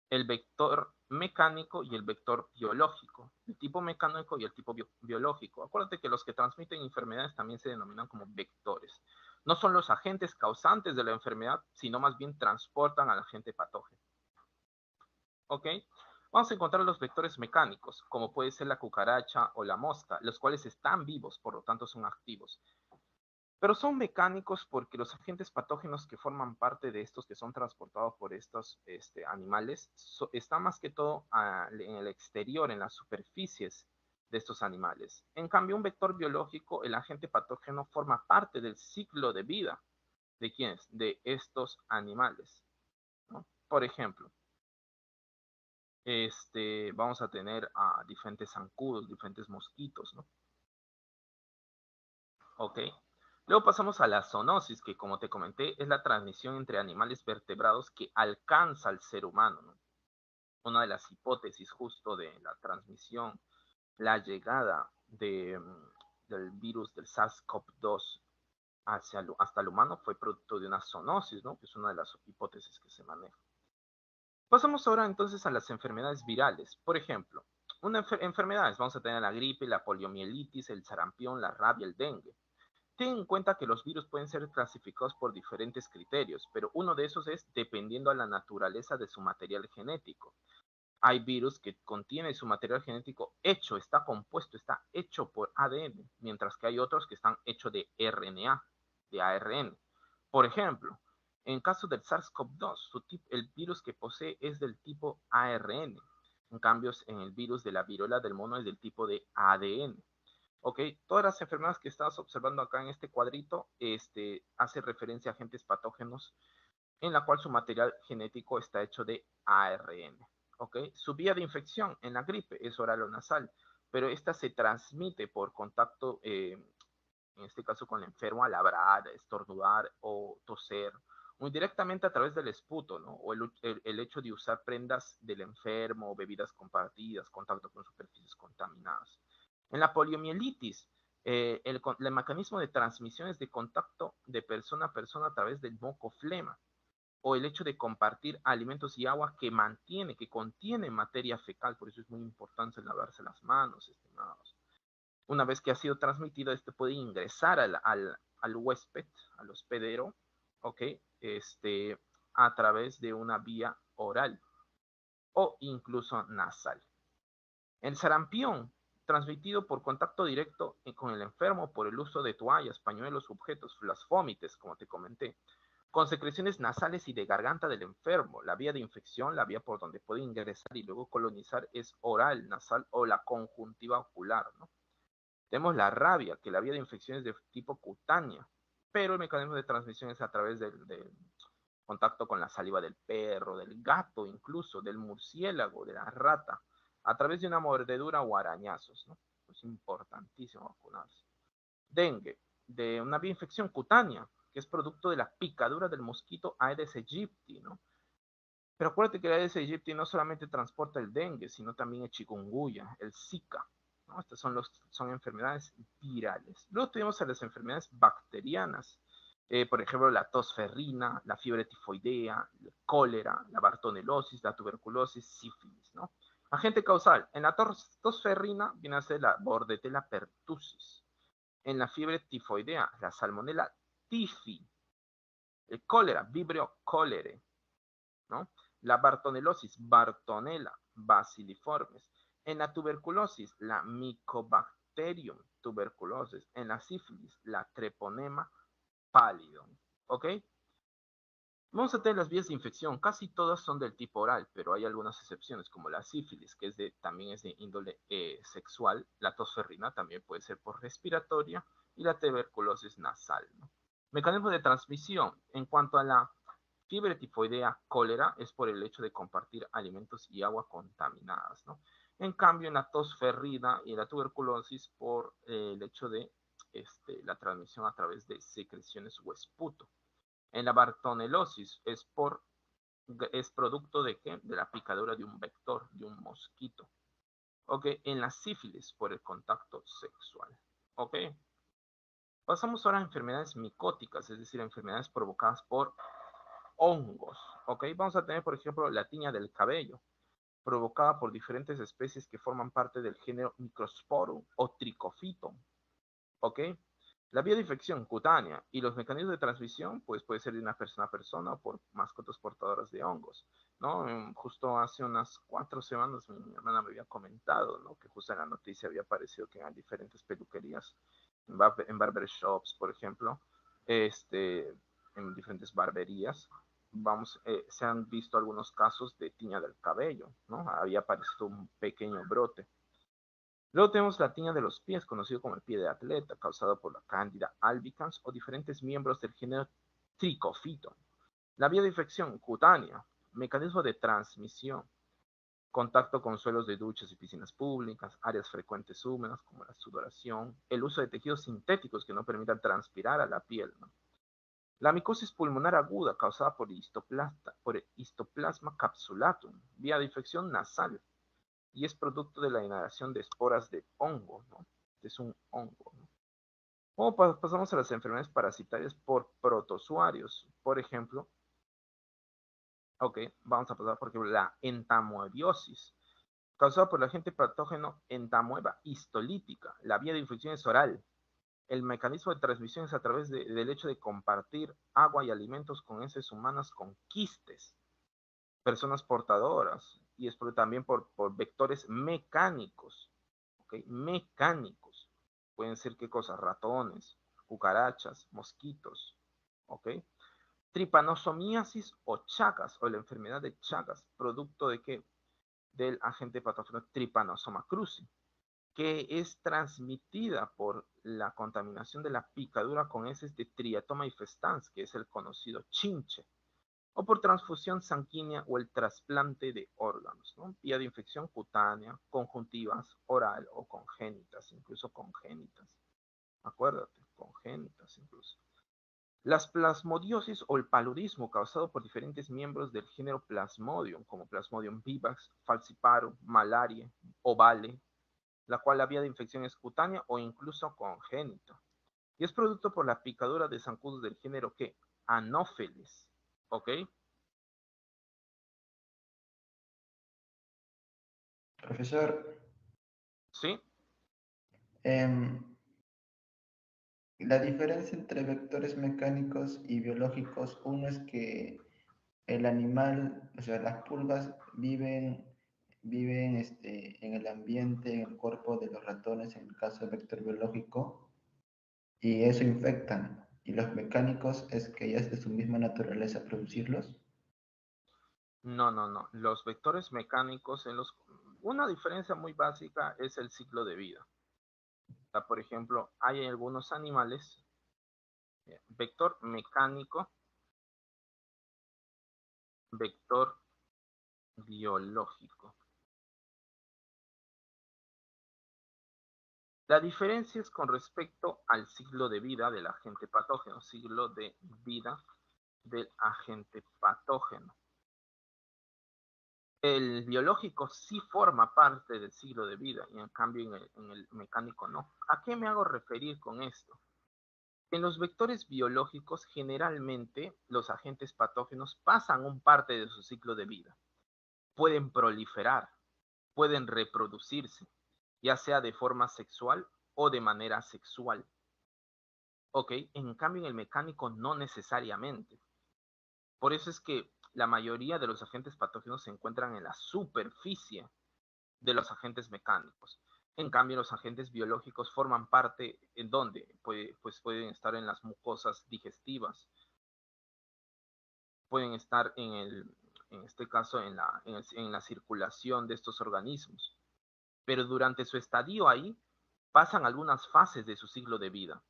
el vector mecánico y el vector biológico. El tipo mecánico y el tipo biológico. Acuérdate que los que transmiten enfermedades también se denominan como vectores. No son los agentes causantes de la enfermedad, sino más bien transportan al agente patógeno. ¿Ok? Vamos a encontrar los vectores mecánicos, como puede ser la cucaracha o la mosca, los cuales están vivos, por lo tanto son activos. Pero son mecánicos porque los agentes patógenos que forman parte de estos que son transportados por estos animales están más que todo en el exterior, en las superficies de estos animales. En cambio, un vector biológico, el agente patógeno, forma parte del ciclo de vida de quiénes, de estos animales, ¿no? Por ejemplo, vamos a tener a diferentes zancudos, diferentes mosquitos, ¿no? ¿Ok? Luego pasamos a la zoonosis, que como te comenté, es la transmisión entre animales vertebrados que alcanza al ser humano, ¿no? Una de las hipótesis justo de la transmisión, la llegada del virus del SARS-CoV-2 hasta el humano fue producto de una zoonosis, ¿no? Que es una de las hipótesis que se maneja. Pasamos ahora entonces a las enfermedades virales. Por ejemplo, enfermedades, vamos a tener la gripe, la poliomielitis, el sarampión, la rabia, el dengue. Ten en cuenta que los virus pueden ser clasificados por diferentes criterios, pero uno de esos es dependiendo a la naturaleza de su material genético. Hay virus que contienen su material genético hecho, está compuesto, está hecho por ADN, mientras que hay otros que están hechos de RNA, de ARN. Por ejemplo, en caso del SARS-CoV-2, el virus que posee es del tipo ARN. En cambio, en el virus de la viruela del mono es del tipo de ADN. ¿Ok? Todas las enfermedades que estás observando acá en este cuadrito, hace referencia a agentes patógenos en la cual su material genético está hecho de ARN. ¿Ok? Su vía de infección en la gripe es oral o nasal, pero esta se transmite por contacto, en este caso con el enfermo, al labrar, estornudar o toser, o indirectamente a través del esputo, ¿no? O el hecho de usar prendas del enfermo, bebidas compartidas, contacto con superficies contaminadas. En la poliomielitis, el mecanismo de transmisión es de contacto de persona a persona a través del moco flema. o el hecho de compartir alimentos y agua que contiene materia fecal. Por eso es muy importante lavarse las manos, estimados. Una vez que ha sido transmitido, este puede ingresar al huésped, al hospedero, ¿ok? A través de una vía oral o incluso nasal. El sarampión, transmitido por contacto directo con el enfermo por el uso de toallas, pañuelos, objetos, las fómites, como te comenté, con secreciones nasales y de garganta del enfermo. La vía de infección, la vía por donde puede ingresar y luego colonizar, es oral, nasal o la conjuntiva ocular, ¿no? Tenemos la rabia, que la vía de infección es de tipo cutánea, pero el mecanismo de transmisión es a través del contacto con la saliva del perro, del gato, incluso del murciélago, de la rata, a través de una mordedura o arañazos, ¿no? Es importantísimo vacunarse. Dengue, de una vía de infección cutánea, que es producto de la picadura del mosquito Aedes aegypti, ¿no? Pero acuérdate que el Aedes aegypti no solamente transporta el dengue, sino también el chikungunya, el Zika, ¿no? Estas son enfermedades virales. Luego tenemos a las enfermedades bacterianas, por ejemplo, la tos ferrina, la fiebre tifoidea, el cólera, la bartonelosis, la tuberculosis, sífilis, ¿no? Agente causal, en la tos ferrina viene a ser la Bordetella pertussis. En la fiebre tifoidea, la Salmonella tifi. El cólera, Vibrio cholerae, ¿no? La bartonelosis, Bartonella basiliformes. En la tuberculosis, la Mycobacterium tuberculosis. En la sífilis, la Treponema pallidum. ¿Ok? Vamos a tener las vías de infección. Casi todas son del tipo oral, pero hay algunas excepciones, como la sífilis, que también es de índole sexual. La tos ferrina también puede ser por respiratoria y la tuberculosis nasal, ¿no? Mecanismo de transmisión. En cuanto a la fiebre tifoidea, cólera, es por el hecho de compartir alimentos y agua contaminadas, ¿no? En cambio, en la tos ferrina y la tuberculosis, por el hecho de la transmisión a través de secreciones o esputo. En la bartonelosis es producto de ¿qué? De la picadura de un vector, de un mosquito. ¿Ok? En la sífilis, por el contacto sexual. ¿Ok? Pasamos ahora a enfermedades micóticas, es decir, enfermedades provocadas por hongos. ¿Ok? Vamos a tener, por ejemplo, la tiña del cabello, provocada por diferentes especies que forman parte del género Microsporum o Trichophyton. ¿Ok? La vía de infección cutánea y los mecanismos de transmisión, pues puede ser de una persona a persona o por mascotas portadoras de hongos, ¿no? Justo hace unas 4 semanas mi hermana me había comentado, ¿no? Que justo en la noticia había aparecido que en diferentes peluquerías, en barbershops, por ejemplo, en diferentes barberías, se han visto algunos casos de tiña del cabello, ¿no? Había aparecido un pequeño brote. Luego tenemos la tiña de los pies, conocido como el pie de atleta, causado por la Candida albicans o diferentes miembros del género Trichophyton. La vía de infección cutánea, mecanismo de transmisión, contacto con suelos de duchas y piscinas públicas, áreas frecuentes húmedas como la sudoración, el uso de tejidos sintéticos que no permitan transpirar a la piel, ¿no? La micosis pulmonar aguda causada por histoplasma capsulatum, vía de infección nasal, y es producto de la inhalación de esporas de hongo, ¿no? Es un hongo, ¿no? O pasamos a las enfermedades parasitarias por protozoarios. Por ejemplo, ok, vamos a pasar por ejemplo la entamoebiosis, causada por el agente patógeno entamoeba histolítica. La vía de infección es oral. El mecanismo de transmisión es a través del hecho de compartir agua y alimentos con heces humanas con quistes, personas portadoras, y es también por vectores mecánicos. ¿Okay? Mecánicos. Pueden ser qué cosas, ratones, cucarachas, mosquitos. ¿Ok? Tripanosomiasis o Chagas, o la enfermedad de Chagas, producto de qué? Del agente patógeno Trypanosoma cruzi, que es transmitida por la contaminación de la picadura con heces de Triatoma infestans, que es el conocido chinche, o por transfusión sanguínea o el trasplante de órganos, ¿no? Vía de infección cutánea, conjuntivas, oral o congénitas, incluso congénitas. Acuérdate, congénitas incluso. Las plasmodiosis o el paludismo causado por diferentes miembros del género Plasmodium, como Plasmodium vivax, falciparum, malaria, ovale, la cual la vía de infección es cutánea o incluso congénita. Y es producto por la picadura de zancudos del género que Anopheles, ¿ok? Profesor, ¿Sí? em, la diferencia entre vectores mecánicos y biológicos, uno es que el animal, o sea, las pulgas viven en el ambiente, en el cuerpo de los ratones, en el caso del vector biológico, y eso infectan. Y los mecánicos es que ya es de su misma naturaleza producirlos. No, no, no. Los vectores mecánicos Una diferencia muy básica es el ciclo de vida. O sea, por ejemplo, hay algunos animales, vector mecánico, vector biológico. La diferencia es con respecto al ciclo de vida del agente patógeno, ciclo de vida del agente patógeno. El biológico sí forma parte del ciclo de vida y en cambio en el mecánico no. ¿A qué me hago referir con esto? En los vectores biológicos generalmente los agentes patógenos pasan un parte de su ciclo de vida. Pueden proliferar, pueden reproducirse, ya sea de forma sexual o de manera asexual. Ok, en cambio en el mecánico no necesariamente. Por eso es que la mayoría de los agentes patógenos se encuentran en la superficie de los agentes mecánicos. En cambio, los agentes biológicos forman parte en donde pues pueden estar en las mucosas digestivas, pueden estar en este caso en la circulación de estos organismos. Pero durante su estadio ahí pasan algunas fases de su ciclo de vida,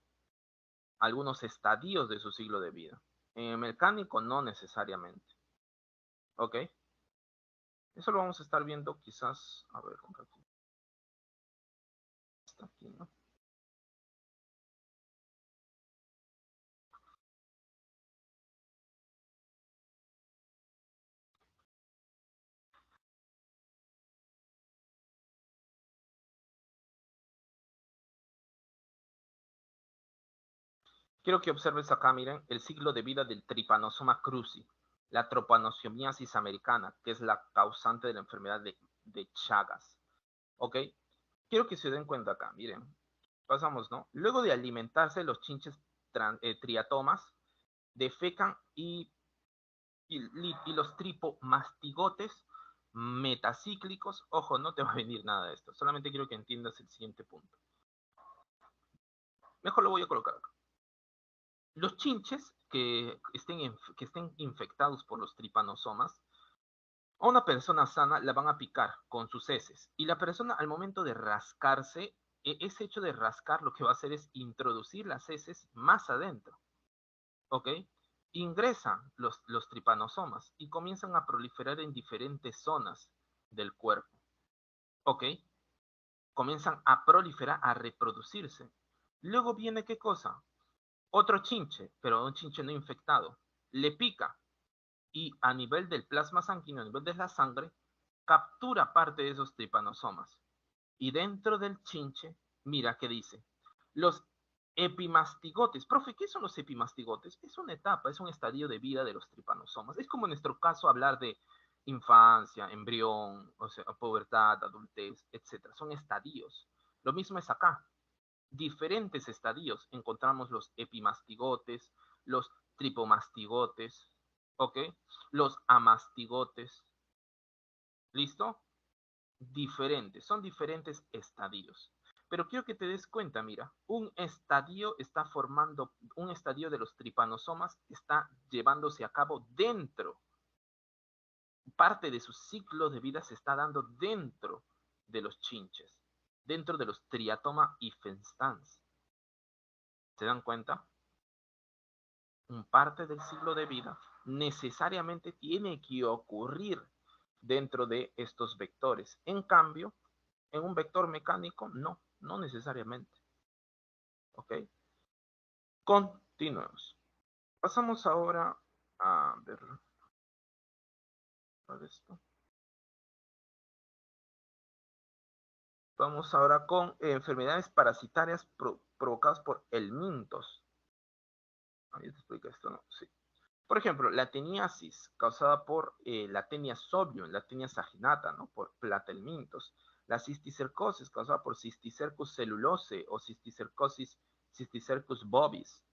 algunos estadios de su ciclo de vida. En el mecánico no necesariamente. ¿Ok? Eso lo vamos a estar viendo quizás, a ver, un ratito. Está aquí, ¿no? Quiero que observes acá, miren, el ciclo de vida del Trypanosoma cruzi, la tropanosomiasis americana, que es la causante de la enfermedad de Chagas. ¿Ok? Quiero que se den cuenta acá, miren. Pasamos, ¿no? Luego de alimentarse, los chinches triatomas defecan y los tripomastigotes metacíclicos. Ojo, no te va a venir nada de esto. Solamente quiero que entiendas el siguiente punto. Mejor lo voy a colocar acá. Los chinches que estén infectados por los tripanosomas, a una persona sana la van a picar con sus heces. Y la persona al momento de rascarse, ese hecho de rascar lo que va a hacer es introducir las heces más adentro. ¿Ok? Ingresan los tripanosomas y comienzan a proliferar en diferentes zonas del cuerpo. ¿Ok? Comienzan a proliferar, a reproducirse. Luego viene ¿qué cosa? Otro chinche, pero un chinche no infectado, le pica y a nivel del plasma sanguíneo, a nivel de la sangre, captura parte de esos tripanosomas. Y dentro del chinche, mira qué dice. Los epimastigotes. Profe, ¿qué son los epimastigotes? Es una etapa, es un estadio de vida de los tripanosomas. Es como en nuestro caso hablar de infancia, embrión, o sea, pubertad, adultez, etc. Son estadios. Lo mismo es acá. Diferentes estadios. Encontramos los epimastigotes, los tripomastigotes, ¿ok? Los amastigotes, ¿listo? Diferentes, son diferentes estadios. Pero quiero que te des cuenta, mira, un estadio de los tripanosomas está llevándose a cabo dentro, parte de su ciclo de vida se está dando dentro de los chinches, dentro de los triatoma y fenstans. ¿Se dan cuenta? Un parte del ciclo de vida necesariamente tiene que ocurrir dentro de estos vectores. En cambio, en un vector mecánico, no necesariamente. ¿Ok? Continuemos. Pasamos ahora a ver esto. Vamos ahora con enfermedades parasitarias provocadas por helmintos. Ahí te explica esto, ¿no? Sí. Por ejemplo, la teniasis causada por la tenia sobrium, la tenia saginata, ¿no? Por platelmintos. La cisticercosis causada por Cysticercus celulose o Cysticercus bovis.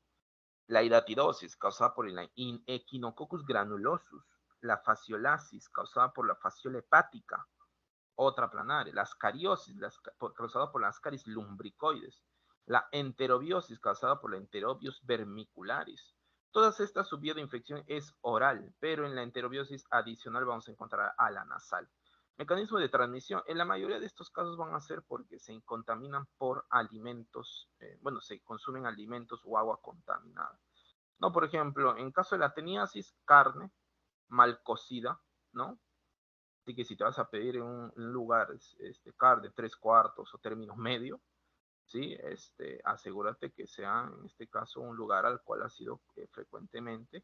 La hidatidosis causada por el Echinococcus granulosus. La fasciolasis causada por la fasciola hepática, otra planaria. La ascariosis causada por la ascaris lumbricoides. La enterobiosis causada por la enterobius vermicularis. Todas estas, su vía de infección es oral, pero en la enterobiosis adicional vamos a encontrar a la nasal. Mecanismo de transmisión. En la mayoría de estos casos van a ser porque se contaminan por alimentos, se consumen alimentos o agua contaminada. No, por ejemplo, en caso de la teniasis, carne mal cocida, ¿no? Así que si te vas a pedir en un lugar carne 3/4 o término medio, ¿sí? Asegúrate que sea, en este caso, un lugar al cual has ido frecuentemente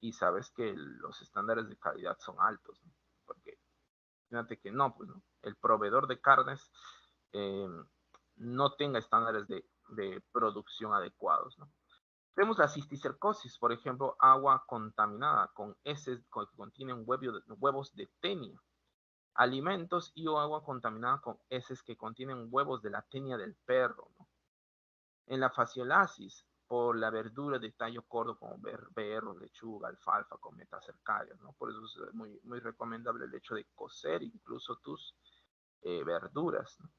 y sabes que los estándares de calidad son altos, ¿no? Porque fíjate que no, pues no, el proveedor de carnes no tenga estándares de producción adecuados, ¿no? Vemos la cisticercosis, por ejemplo, agua contaminada con heces que contienen huevos de tenia. Alimentos y o agua contaminada con heces que contienen huevos de la tenia del perro, ¿no? En la fasciolasis, por la verdura de tallo corto como berro, lechuga, alfalfa con metacercarias, ¿no? Por eso es muy, muy recomendable el hecho de cocer incluso tus verduras, ¿no?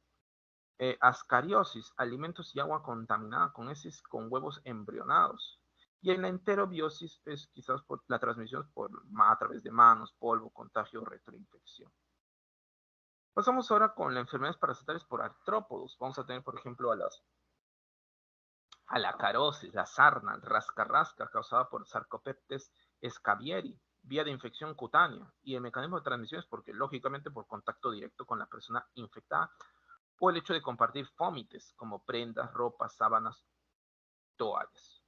Ascariosis, alimentos y agua contaminada con heces con huevos embrionados. Y en la enterobiosis es quizás por la transmisión a través de manos, polvo, contagio o retroinfección. Pasamos ahora con las enfermedades parasitarias por artrópodos. Vamos a tener, por ejemplo, a la carosis, la sarna, el rasca-rasca causada por Sarcoptes scabieri, vía de infección cutánea. Y el mecanismo de transmisión es porque, lógicamente, por contacto directo con la persona infectada o el hecho de compartir fómites como prendas, ropas, sábanas, toallas.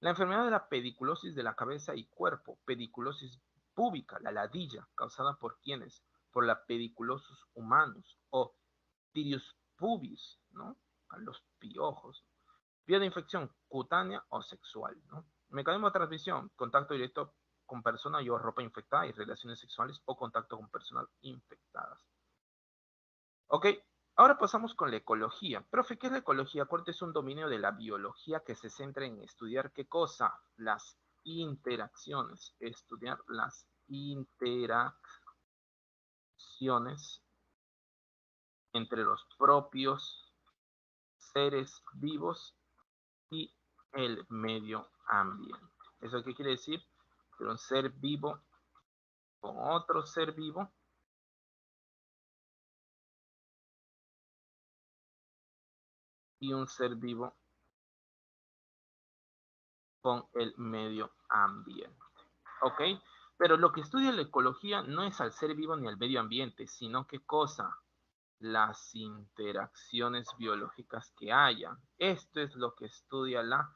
La enfermedad de la pediculosis de la cabeza y cuerpo, pediculosis púbica, la ladilla, causada por quienes, por la pediculosis humanos o tirius pubis, ¿no? A los piojos. Vía de infección cutánea o sexual, ¿no? Mecanismo de transmisión, contacto directo con persona y o ropa infectada y relaciones sexuales o contacto con personas infectadas. Ok, ahora pasamos con la ecología. Profe, ¿qué es la ecología? Acuérdate, es un dominio de la biología que se centra en estudiar qué cosa, las interacciones, estudiar las interacciones entre los propios seres vivos y el medio ambiente. ¿Eso qué quiere decir? Que un ser vivo con otro ser vivo y un ser vivo con el medio ambiente. ¿Ok? Pero lo que estudia la ecología no es al ser vivo ni al medio ambiente, sino qué cosa, las interacciones biológicas que haya. Esto es lo que estudia la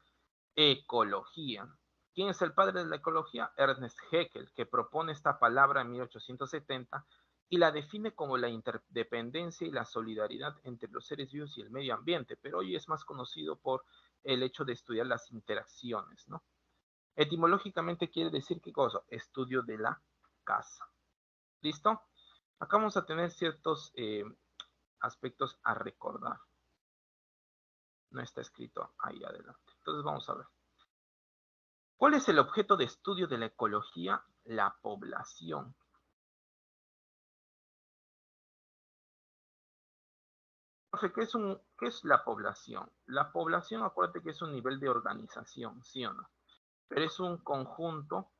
ecología. ¿Quién es el padre de la ecología? Ernest Haeckel, que propone esta palabra en 1870 y la define como la interdependencia y la solidaridad entre los seres vivos y el medio ambiente, pero hoy es más conocido por el hecho de estudiar las interacciones, ¿no? Etimológicamente quiere decir ¿qué cosa? Estudio de la casa. ¿Listo? Acá vamos a tener ciertos aspectos a recordar. No está escrito ahí adelante. Entonces vamos a ver. ¿Cuál es el objeto de estudio de la ecología? La población. Profe, ¿qué es la población? La población, acuérdate que es un nivel de organización, ¿sí o no? Pero es un conjunto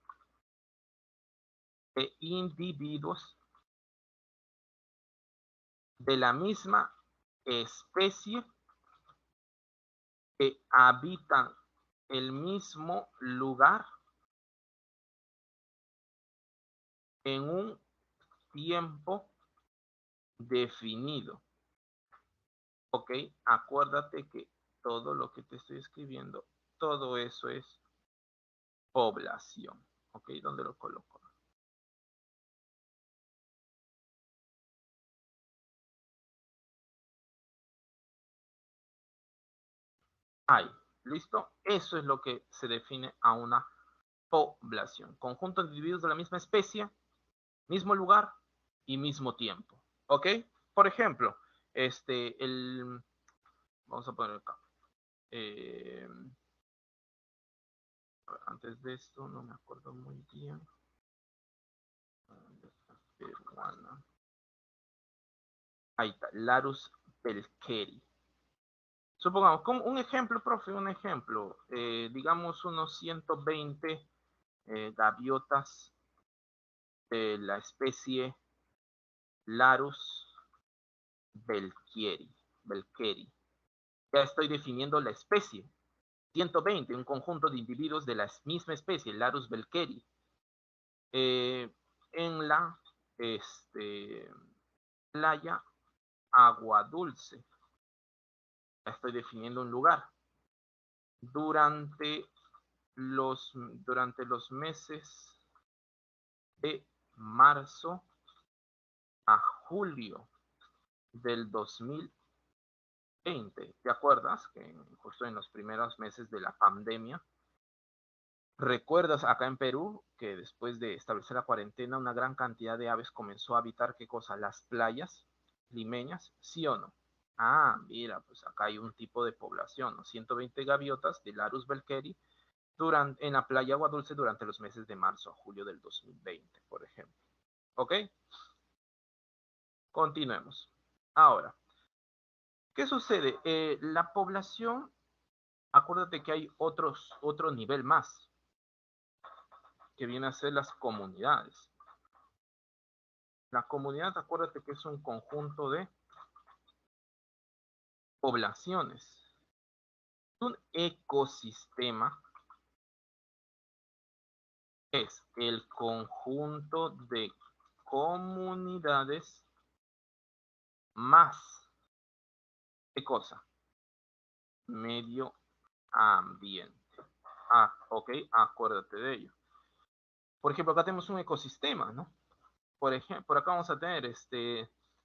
de individuos de la misma especie que habitan el mismo lugar en un tiempo definido. ¿Ok? Acuérdate que todo lo que te estoy escribiendo, todo eso es población. ¿Ok? ¿Dónde lo coloco? Ahí. ¿Listo? Eso es lo que se define a una población. Conjunto de individuos de la misma especie, mismo lugar y mismo tiempo. ¿Ok? Por ejemplo, vamos a poner acá. Antes de esto, no me acuerdo muy bien. Peruana. Ahí está, Larus belkeri. Supongamos, como un ejemplo, profe, un ejemplo. Digamos unos 120 gaviotas de la especie Larus belkeri. Ya estoy definiendo la especie. 120, un conjunto de individuos de la misma especie, Larus belkeri. En la playa Agua Dulce. Ya estoy definiendo un lugar. Durante los meses de marzo a julio del 2020. ¿Te acuerdas que justo en los primeros meses de la pandemia, recuerdas acá en Perú que después de establecer la cuarentena una gran cantidad de aves comenzó a habitar qué cosa? Las playas limeñas, ¿sí o no? Ah, mira, pues acá hay un tipo de población, ¿no? 120 gaviotas de Larus belkeri en la playa Agua Dulce durante los meses de marzo a julio del 2020, por ejemplo. ¿Ok? Continuemos. Ahora, ¿qué sucede? La población, acuérdate que hay otro nivel más, que viene a ser las comunidades. La comunidad, acuérdate que es un conjunto de poblaciones. Un ecosistema es el conjunto de comunidades más, ¿qué cosa? Medio ambiente. Ah, ok, acuérdate de ello. Por ejemplo, acá tenemos un ecosistema, ¿no? Por ejemplo, por acá vamos a tener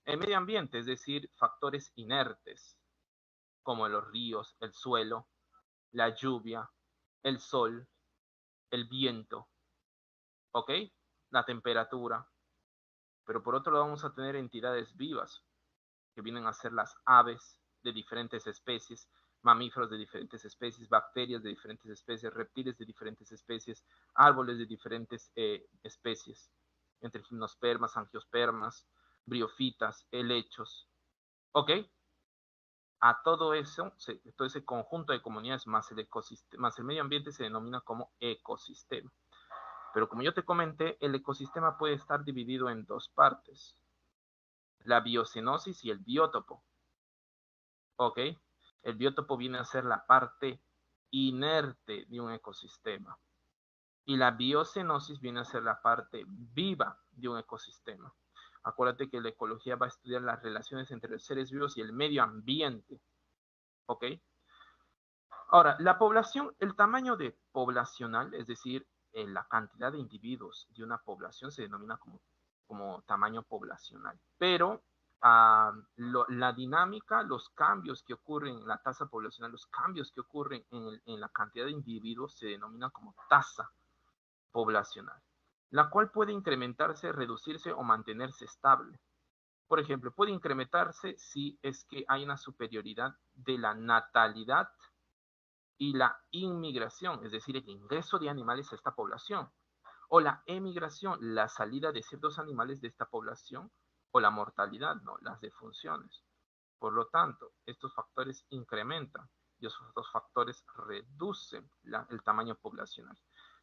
el medio ambiente, es decir, factores inertes, como los ríos, el suelo, la lluvia, el sol, el viento, ¿ok? La temperatura. Pero por otro lado vamos a tener entidades vivas, que vienen a ser las aves de diferentes especies, mamíferos de diferentes especies, bacterias de diferentes especies, reptiles de diferentes especies, árboles de diferentes especies, entre gimnospermas, angiospermas, briofitas, helechos. ¿Ok? A todo eso, todo ese conjunto de comunidades más el ecosistema, más el medio ambiente se denomina como ecosistema. Pero como yo te comenté, el ecosistema puede estar dividido en dos partes, la biocenosis y el biótopo. ¿Ok? El biótopo viene a ser la parte inerte de un ecosistema. Y la biocenosis viene a ser la parte viva de un ecosistema. Acuérdate que la ecología va a estudiar las relaciones entre los seres vivos y el medio ambiente. ¿Ok? Ahora, la población, el tamaño de poblacional, es decir, la cantidad de individuos de una población se denomina como tamaño poblacional. Pero la dinámica, los cambios que ocurren en la tasa poblacional, los cambios que ocurren en la cantidad de individuos se denominan como tasa poblacional, la cual puede incrementarse, reducirse o mantenerse estable. Por ejemplo, puede incrementarse si es que hay una superioridad de la natalidad y la inmigración, es decir, el ingreso de animales a esta población, o la emigración, la salida de ciertos animales de esta población, o la mortalidad, ¿no? Las defunciones. Por lo tanto, estos factores incrementan y esos otros factores reducen el tamaño poblacional.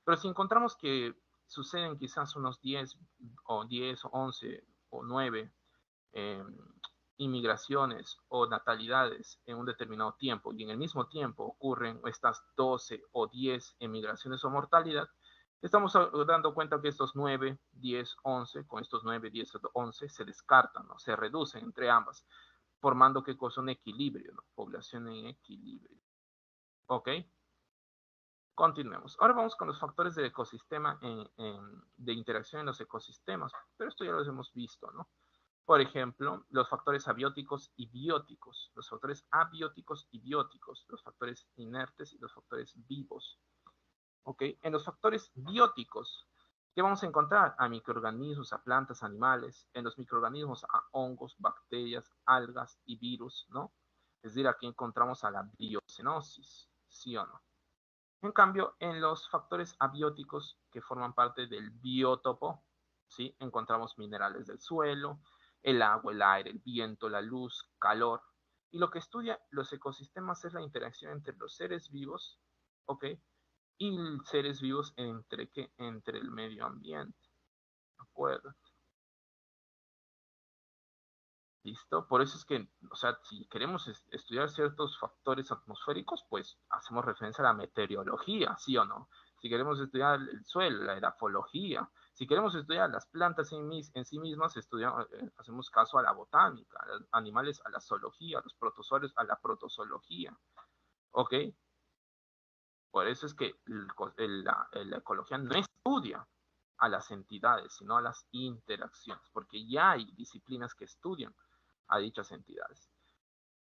Pero si encontramos que suceden quizás unos 10 o 11 o 9 eh, inmigraciones o natalidades en un determinado tiempo y en el mismo tiempo ocurren estas 12 o 10 emigraciones o mortalidad, estamos dando cuenta que estos 9, 10, 11, con estos 9, 10, 11 se descartan, ¿no? Se reducen entre ambas, formando que cosa un equilibrio, ¿no? Población en equilibrio. ¿Ok? Continuemos. Ahora vamos con los factores del ecosistema de interacción en los ecosistemas, pero esto ya lo hemos visto, ¿no? Por ejemplo, los factores abióticos y bióticos, los factores abióticos y bióticos, los factores inertes y los factores vivos. ¿ok? En los factores bióticos, ¿qué vamos a encontrar? A microorganismos, a plantas, animales. En los microorganismos, a hongos, bacterias, algas y virus, ¿no? Es decir, aquí encontramos a la biocenosis, ¿sí o no? En cambio, en los factores abióticos que forman parte del biótopo, ¿sí? Encontramos minerales del suelo, el agua, el aire, el viento, la luz, calor. Y lo que estudia los ecosistemas es la interacción entre los seres vivos, ¿ok? Y seres vivos entre qué? Entre el medio ambiente. ¿De acuerdo? ¿Listo? Por eso es que, o sea, si queremos estudiar ciertos factores atmosféricos, pues hacemos referencia a la meteorología, ¿sí o no? Si queremos estudiar el suelo, la edafología. Si queremos estudiar las plantas en sí mismas, hacemos caso a la botánica, a los animales a la zoología, a los protozoarios a la protozoología. ¿Ok? Por eso es que la ecología no estudia a las entidades, sino a las interacciones, porque ya hay disciplinas que estudian a dichas entidades.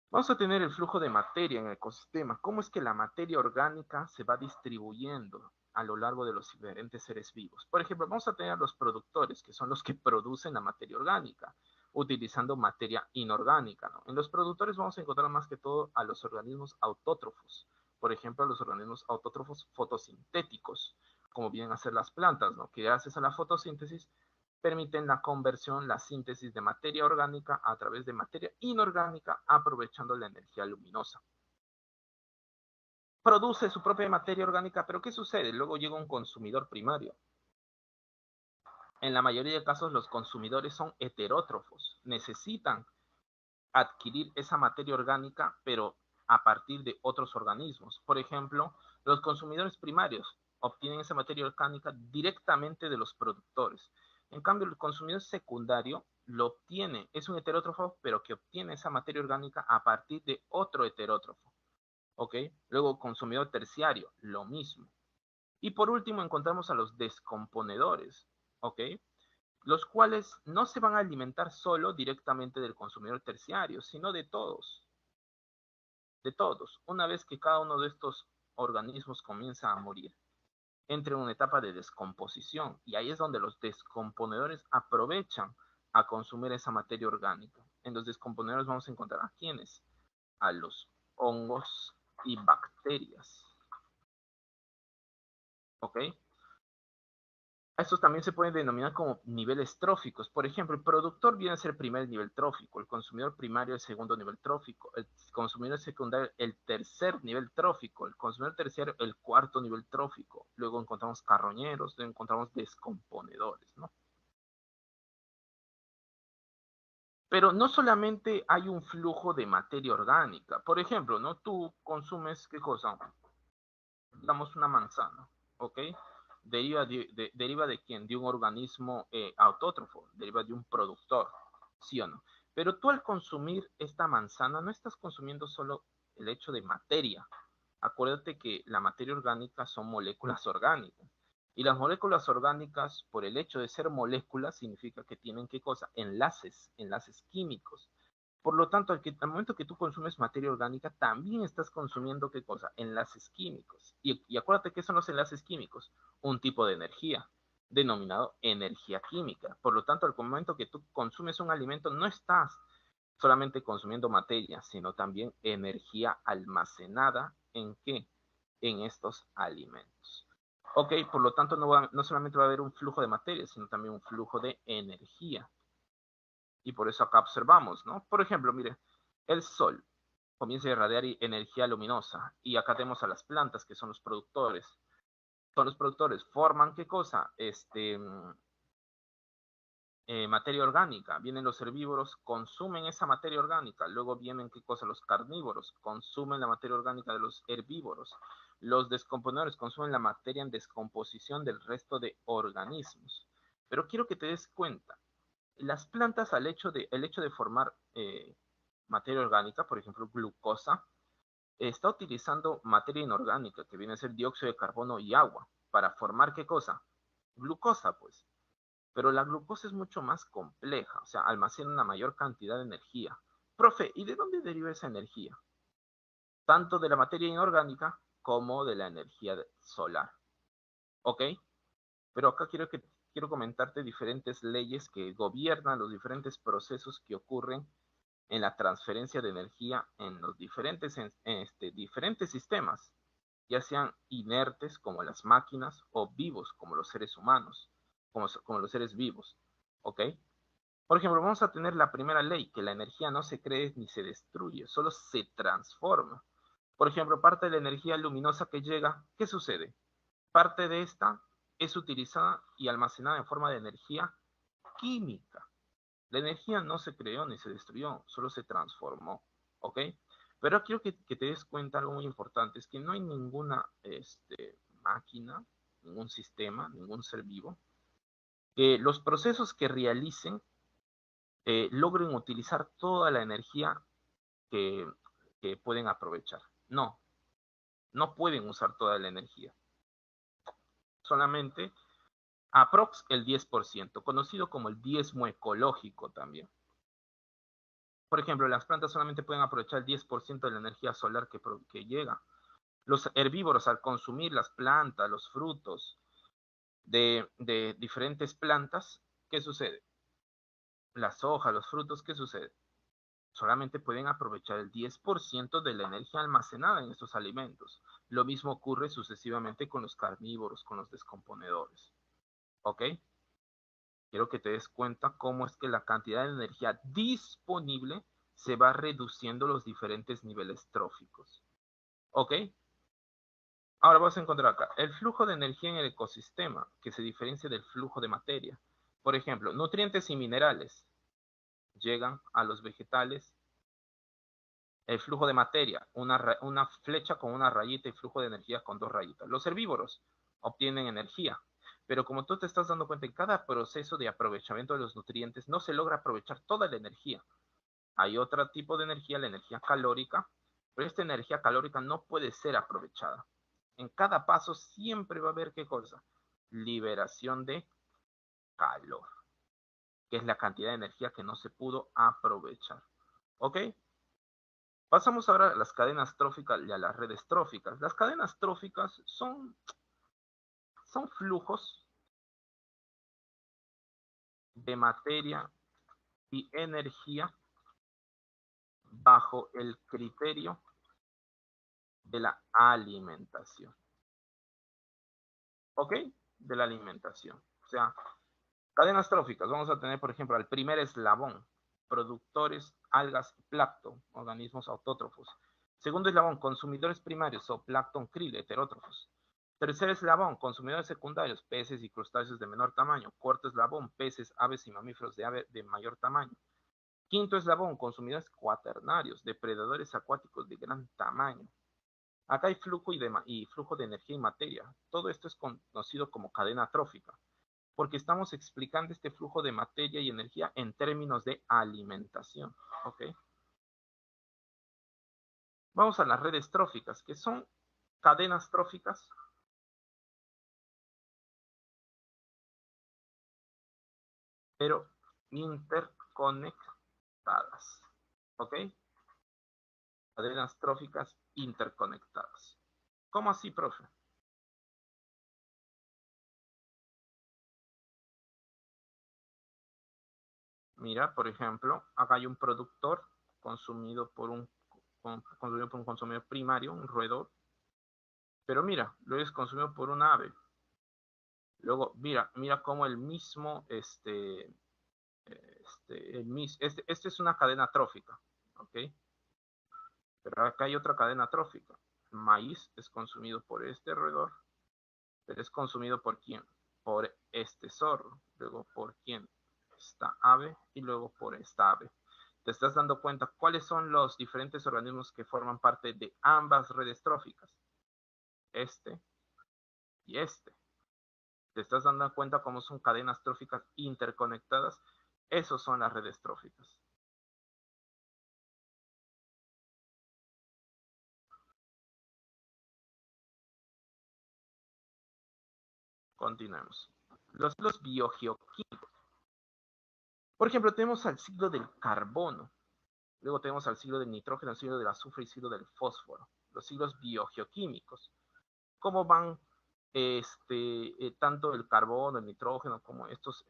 Vamos a tener el flujo de materia en el ecosistema. ¿Cómo es que la materia orgánica se va distribuyendo a lo largo de los diferentes seres vivos? Por ejemplo, vamos a tener los productores, que son los que producen la materia orgánica, utilizando materia inorgánica, ¿no? En los productores vamos a encontrar más que todo a los organismos autótrofos. Por ejemplo, a los organismos autótrofos fotosintéticos, como vienen a ser las plantas, ¿no? Que gracias a la fotosíntesis permiten la conversión, la síntesis de materia orgánica a través de materia inorgánica, aprovechando la energía luminosa. Produce su propia materia orgánica, pero ¿qué sucede? Luego llega un consumidor primario. En la mayoría de casos los consumidores son heterótrofos, necesitan adquirir esa materia orgánica, pero a partir de otros organismos. Por ejemplo, los consumidores primarios obtienen esa materia orgánica directamente de los productores. En cambio, el consumidor secundario lo obtiene, es un heterótrofo, pero que obtiene esa materia orgánica a partir de otro heterótrofo. ¿Ok? Luego, consumidor terciario, lo mismo. Y por último, encontramos a los descomponedores. ¿Ok? Los cuales no se van a alimentar solo directamente del consumidor terciario, sino de todos. De todos. Una vez que cada uno de estos organismos comienza a morir, entra en una etapa de descomposición y ahí es donde los descomponedores aprovechan a consumir esa materia orgánica. En los descomponedores vamos a encontrar a quiénes, a los hongos y bacterias. ¿Ok? Estos también se pueden denominar como niveles tróficos. Por ejemplo, el productor viene a ser el primer nivel trófico, el consumidor primario el segundo nivel trófico, el consumidor secundario el tercer nivel trófico, el consumidor terciario el cuarto nivel trófico. Luego encontramos carroñeros, luego encontramos descomponedores, ¿no? Pero no solamente hay un flujo de materia orgánica. Por ejemplo, ¿no? Tú consumes, ¿qué cosa? Damos una manzana, ¿ok? Deriva de quién? De un organismo autótrofo, deriva de un productor, ¿sí o no? Pero tú al consumir esta manzana no estás consumiendo solo el hecho de materia. Acuérdate que la materia orgánica son moléculas orgánicas. Y las moléculas orgánicas, por el hecho de ser moléculas, significa que tienen qué cosa? Enlaces químicos. Por lo tanto, al momento que tú consumes materia orgánica, también estás consumiendo ¿qué cosa? Enlaces químicos. Y acuérdate que son los enlaces químicos, un tipo de energía, denominado energía química. Por lo tanto, al momento que tú consumes un alimento, no estás solamente consumiendo materia, sino también energía almacenada en qué? En estos alimentos. Ok, por lo tanto, no solamente va a haber un flujo de materia, sino también un flujo de energía. Y por eso acá observamos, ¿no? Por ejemplo, mire, el sol comienza a irradiar energía luminosa y acá tenemos a las plantas que son los productores. Son los productores, forman qué cosa? Materia orgánica. Vienen los herbívoros, consumen esa materia orgánica. Luego vienen qué cosa? Los carnívoros, consumen la materia orgánica de los herbívoros. Los descomponedores consumen la materia en descomposición del resto de organismos. Pero quiero que te des cuenta, las plantas el hecho de formar materia orgánica, por ejemplo glucosa, está utilizando materia inorgánica, que viene a ser dióxido de carbono y agua, para formar ¿qué cosa? Glucosa, pues. Pero la glucosa es mucho más compleja, o sea, almacena una mayor cantidad de energía. Profe, ¿y de dónde deriva esa energía? Tanto de la materia inorgánica como de la energía solar. ¿Ok? Pero acá quiero comentarte diferentes leyes que gobiernan los diferentes procesos que ocurren en la transferencia de energía en los diferentes sistemas, ya sean inertes como las máquinas o vivos como los seres humanos, como los seres vivos. ¿Ok? Por ejemplo, vamos a tener la primera ley, que la energía no se crea ni se destruye, solo se transforma. Por ejemplo, parte de la energía luminosa que llega, ¿qué sucede? Parte de esta es utilizada y almacenada en forma de energía química. La energía no se creó ni se destruyó, solo se transformó. ¿Ok? Pero quiero que te des cuenta algo muy importante, es que no hay ninguna máquina, ningún sistema, ningún ser vivo, que los procesos que realicen logren utilizar toda la energía que, que pueden aprovechar. No, no pueden usar toda la energía. Solamente aprox el 10%, conocido como el diezmo ecológico también. Por ejemplo, las plantas solamente pueden aprovechar el 10% de la energía solar que llega. Los herbívoros, al consumir las plantas, los frutos de diferentes plantas, ¿qué sucede? Las hojas, los frutos, ¿qué sucede? Solamente pueden aprovechar el 10% de la energía almacenada en estos alimentos. Lo mismo ocurre sucesivamente con los carnívoros, con los descomponedores. ¿Ok? Quiero que te des cuenta cómo es que la cantidad de energía disponible se va reduciendo los diferentes niveles tróficos. ¿Ok? Ahora vas a encontrar acá el flujo de energía en el ecosistema, que se diferencia del flujo de materia. Por ejemplo, nutrientes y minerales llegan a los vegetales. El flujo de materia, una flecha con una rayita y flujo de energía con dos rayitas. Los herbívoros obtienen energía, pero como tú te estás dando cuenta, en cada proceso de aprovechamiento de los nutrientes no se logra aprovechar toda la energía. Hay otro tipo de energía, la energía calórica, pero esta energía calórica no puede ser aprovechada. En cada paso siempre va a haber, ¿qué cosa? Liberación de calor, que es la cantidad de energía que no se pudo aprovechar. ¿Ok? Pasamos ahora a las cadenas tróficas y a las redes tróficas. Las cadenas tróficas son flujos de materia y energía bajo el criterio de la alimentación. ¿Ok? De la alimentación. O sea, cadenas tróficas. Vamos a tener, por ejemplo, al primer eslabón, productores, algas, plancton, organismos autótrofos. Segundo eslabón, consumidores primarios, o plancton, krill, heterótrofos. Tercer eslabón, consumidores secundarios, peces y crustáceos de menor tamaño. Cuarto eslabón, peces, aves y mamíferos de mayor tamaño. Quinto eslabón, consumidores cuaternarios, depredadores acuáticos de gran tamaño. Acá hay flujo y flujo de energía y materia. Todo esto es conocido como cadena trófica, porque estamos explicando este flujo de materia y energía en términos de alimentación. ¿Ok? Vamos a las redes tróficas, que son cadenas tróficas pero interconectadas. ¿Ok? Cadenas tróficas interconectadas. ¿Cómo así, profe? Mira, por ejemplo, acá hay un productor consumido por un consumidor primario, un roedor, pero mira, luego es consumido por un ave. Luego, mira cómo el mismo, es una cadena trófica, ¿ok? Pero acá hay otra cadena trófica. El maíz es consumido por este roedor, pero es consumido por quién? Por este zorro, luego por quién? Esta ave y luego por esta ave. ¿Te estás dando cuenta cuáles son los diferentes organismos que forman parte de ambas redes tróficas? Este y este. ¿Te estás dando cuenta cómo son cadenas tróficas interconectadas? Esos son las redes tróficas. Continuemos. Los ciclos biogeoquímicos. Por ejemplo, tenemos al ciclo del carbono. Luego tenemos al ciclo del nitrógeno, al ciclo del azufre y al ciclo del fósforo. Los ciclos biogeoquímicos. ¿Cómo van? tanto el carbono, el nitrógeno, como estos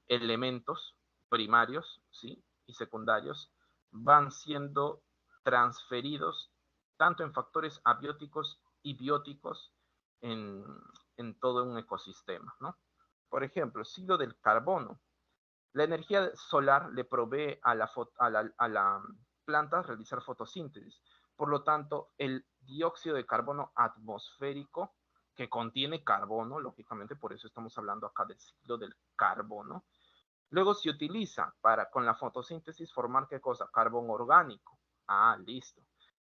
elementos primarios, ¿sí? Y secundarios van siendo transferidos tanto en factores abióticos y bióticos en, en todo un ecosistema, ¿no? Por ejemplo, el ciclo del carbono. La energía solar le provee a la planta realizar fotosíntesis. Por lo tanto, el dióxido de carbono atmosférico, que contiene carbono, lógicamente, por eso estamos hablando acá del ciclo del carbono, luego se utiliza para, con la fotosíntesis, formar ¿qué cosa? Carbón orgánico. Ah, listo.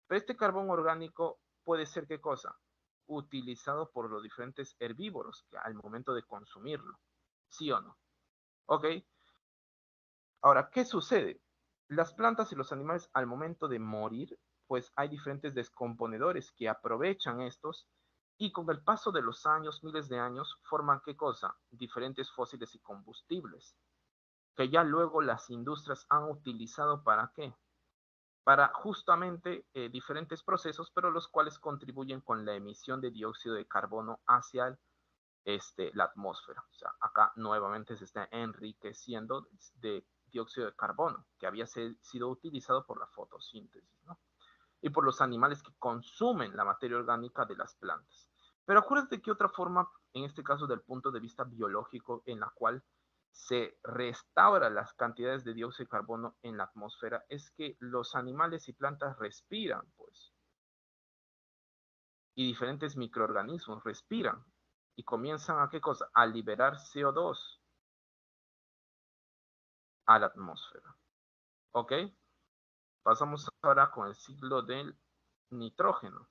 Pero este carbón orgánico puede ser ¿qué cosa? Utilizado por los diferentes herbívoros al momento de consumirlo. ¿Sí o no? ¿Ok? Ahora, ¿qué sucede? Las plantas y los animales al momento de morir, pues hay diferentes descomponedores que aprovechan estos y con el paso de los años, miles de años, forman ¿qué cosa? Diferentes fósiles y combustibles, que ya luego las industrias han utilizado ¿para qué? Para justamente diferentes procesos, pero los cuales contribuyen con la emisión de dióxido de carbono hacia la atmósfera. O sea, acá nuevamente se está enriqueciendo de dióxido de carbono, que había sido utilizado por la fotosíntesis, ¿no? Y por los animales que consumen la materia orgánica de las plantas. Pero acuérdate que otra forma, en este caso del punto de vista biológico, en la cual se restaura las cantidades de dióxido de carbono en la atmósfera, es que los animales y plantas respiran, pues, y diferentes microorganismos respiran y comienzan a qué cosa? A liberar CO2 a la atmósfera. ¿Ok? Pasamos ahora con el ciclo del nitrógeno.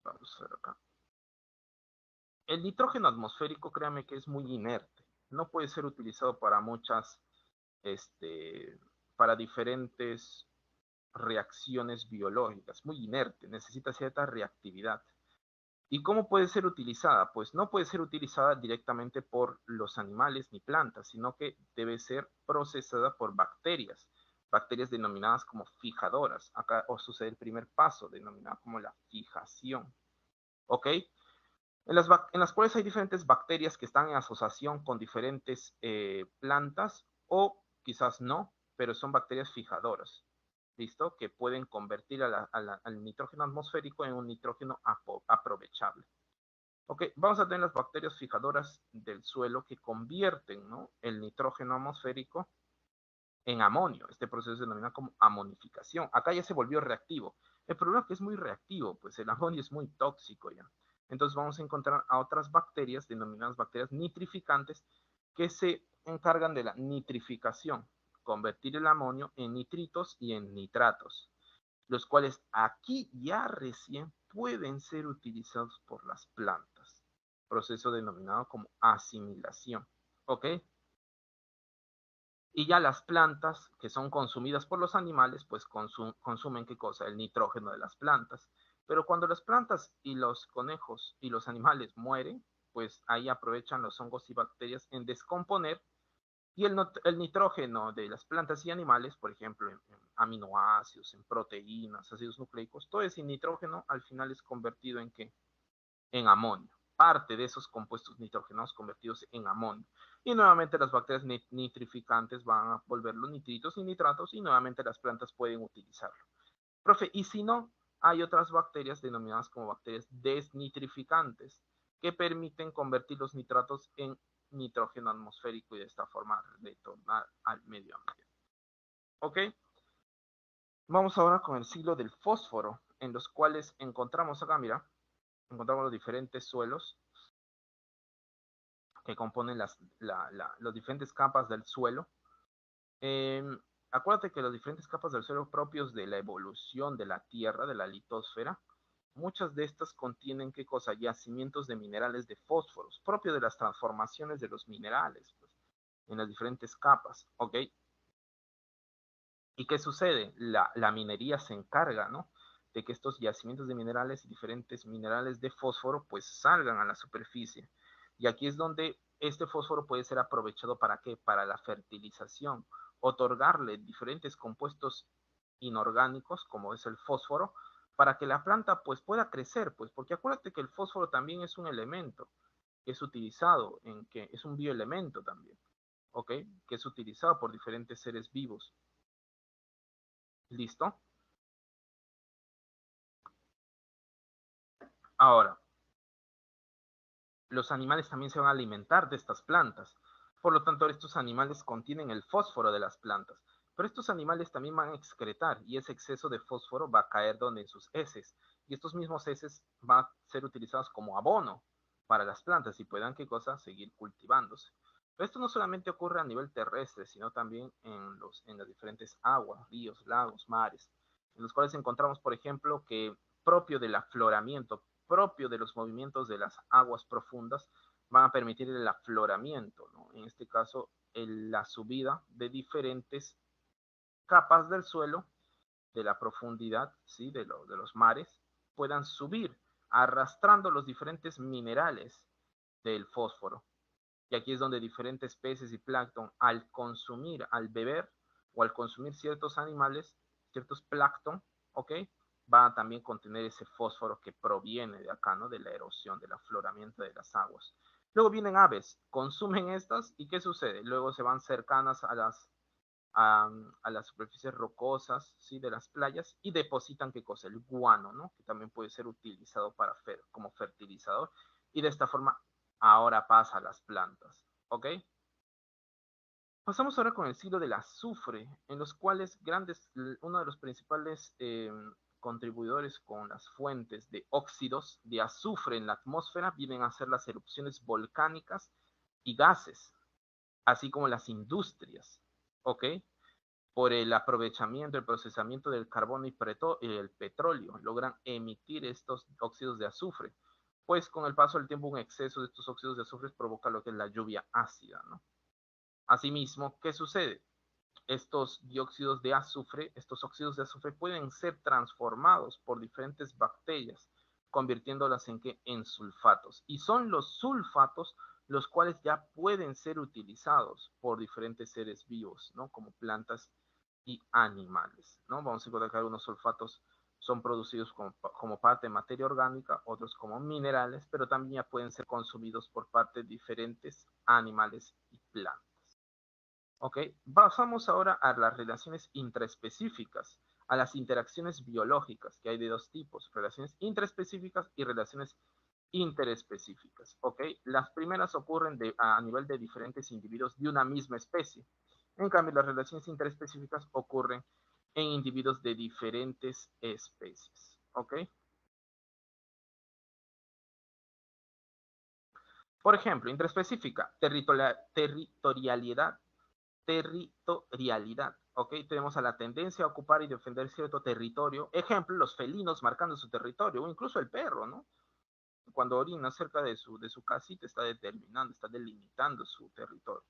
Vamos a ver acá. El nitrógeno atmosférico, créame que es muy inerte. No puede ser utilizado para muchas, para diferentes reacciones biológicas. Muy inerte, necesita cierta reactividad. ¿Y cómo puede ser utilizada? Pues no puede ser utilizada directamente por los animales ni plantas, sino que debe ser procesada por bacterias, bacterias denominadas como fijadoras. Acá os sucede el primer paso, denominado como la fijación. ¿Ok? En las cuales hay diferentes bacterias que están en asociación con diferentes plantas o quizás no, pero son bacterias fijadoras. ¿Listo? Que pueden convertir al nitrógeno atmosférico en un nitrógeno aprovechable. Ok, vamos a tener las bacterias fijadoras del suelo que convierten, ¿no?, el nitrógeno atmosférico en amonio. Este proceso se denomina como amonificación. Acá ya se volvió reactivo. El problema es que es muy reactivo, pues el amonio es muy tóxico ya. Entonces vamos a encontrar a otras bacterias, denominadas bacterias nitrificantes, que se encargan de la nitrificación, convertir el amonio en nitritos y en nitratos, los cuales aquí ya recién pueden ser utilizados por las plantas. Proceso denominado como asimilación. ¿Ok? Y ya las plantas que son consumidas por los animales, pues consumen ¿qué cosa? El nitrógeno de las plantas. Pero cuando las plantas y los conejos y los animales mueren, pues ahí aprovechan los hongos y bacterias en descomponer y el nitrógeno de las plantas y animales, por ejemplo, en aminoácidos, en proteínas, ácidos nucleicos, todo ese nitrógeno al final es convertido en ¿qué? En amonio. Parte de esos compuestos nitrógenos convertidos en amonio. Y nuevamente las bacterias nitrificantes van a volver los nitritos y nitratos y nuevamente las plantas pueden utilizarlo. Profe, y si no, hay otras bacterias denominadas como bacterias desnitrificantes que permiten convertir los nitratos en nitrógeno atmosférico y de esta forma retornar al medio ambiente. ¿Ok? Vamos ahora con el ciclo del fósforo, en los cuales encontramos acá, mira, encontramos los diferentes suelos que componen las diferentes capas del suelo. Eh, Acuérdate que las diferentes capas del suelo propios de la evolución de la Tierra, de la litosfera, muchas de estas contienen, ¿qué cosa? Yacimientos de minerales de fósforos, propio de las transformaciones de los minerales, pues, en las diferentes capas, ¿ok? ¿Y qué sucede? La minería se encarga, ¿no?, de que estos yacimientos de minerales y diferentes minerales de fósforo, pues, salgan a la superficie. Y aquí es donde este fósforo puede ser aprovechado ¿para qué? Para la fertilización, otorgarle diferentes compuestos inorgánicos, como es el fósforo, para que la planta pues pueda crecer, pues, porque acuérdate que el fósforo también es un elemento que es utilizado, que es un bioelemento también, ¿ok? Que es utilizado por diferentes seres vivos. ¿Listo? Ahora, los animales también se van a alimentar de estas plantas. Por lo tanto, estos animales contienen el fósforo de las plantas. Pero estos animales también van a excretar y ese exceso de fósforo va a caer donde en sus heces. Y estos mismos heces van a ser utilizados como abono para las plantas y puedan, ¿qué cosa? Seguir cultivándose. Pero esto no solamente ocurre a nivel terrestre, sino también en las diferentes aguas, ríos, lagos, mares, en los cuales encontramos, por ejemplo, que propio del afloramiento, propio de los movimientos de las aguas profundas, van a permitir el afloramiento, ¿no? En este caso, la subida de diferentes capas del suelo, de la profundidad, ¿sí? de los mares, puedan subir arrastrando los diferentes minerales del fósforo. Y aquí es donde diferentes peces y plancton, al consumir, al beber o al consumir ciertos animales, ciertos plancton, ¿ok? Va a también contener ese fósforo que proviene de acá, ¿no? De la erosión, del afloramiento de las aguas. Luego vienen aves, consumen estas y ¿qué sucede? Luego se van cercanas a las superficies rocosas, ¿sí? De las playas y depositan qué cosa, el guano, ¿no? Que también puede ser utilizado como fertilizador y de esta forma ahora pasa a las plantas, ¿ok? Pasamos ahora con el ciclo del azufre, en los cuales uno de los principales contribuidores con las fuentes de óxidos de azufre en la atmósfera vienen a ser las erupciones volcánicas y gases, así como las industrias, ¿ok? Por el aprovechamiento, el procesamiento del carbono y el petróleo, logran emitir estos óxidos de azufre, pues con el paso del tiempo un exceso de estos óxidos de azufre provoca lo que es la lluvia ácida, ¿no? Asimismo, ¿qué sucede? Estos dióxidos de azufre, estos óxidos de azufre pueden ser transformados por diferentes bacterias, convirtiéndolas en qué? En sulfatos. Y son los sulfatos los cuales ya pueden ser utilizados por diferentes seres vivos, ¿no? Como plantas y animales, ¿no? Vamos a encontrar que algunos sulfatos son producidos como parte de materia orgánica, otros como minerales, pero también ya pueden ser consumidos por parte de diferentes animales y plantas. ¿Ok? Pasamos ahora a las relaciones intraespecíficas, a las interacciones biológicas, que hay de dos tipos, relaciones intraespecíficas y relaciones interespecíficas. ¿Ok? Las primeras ocurren a nivel de diferentes individuos de una misma especie. En cambio, las relaciones interespecíficas ocurren en individuos de diferentes especies. ¿Ok? Por ejemplo, intraespecífica, territorialidad, ¿ok? Tenemos a la tendencia a ocupar y defender cierto territorio. Ejemplo, los felinos marcando su territorio, o incluso el perro, ¿no? Cuando orina cerca de su casita está determinando, está delimitando su territorio.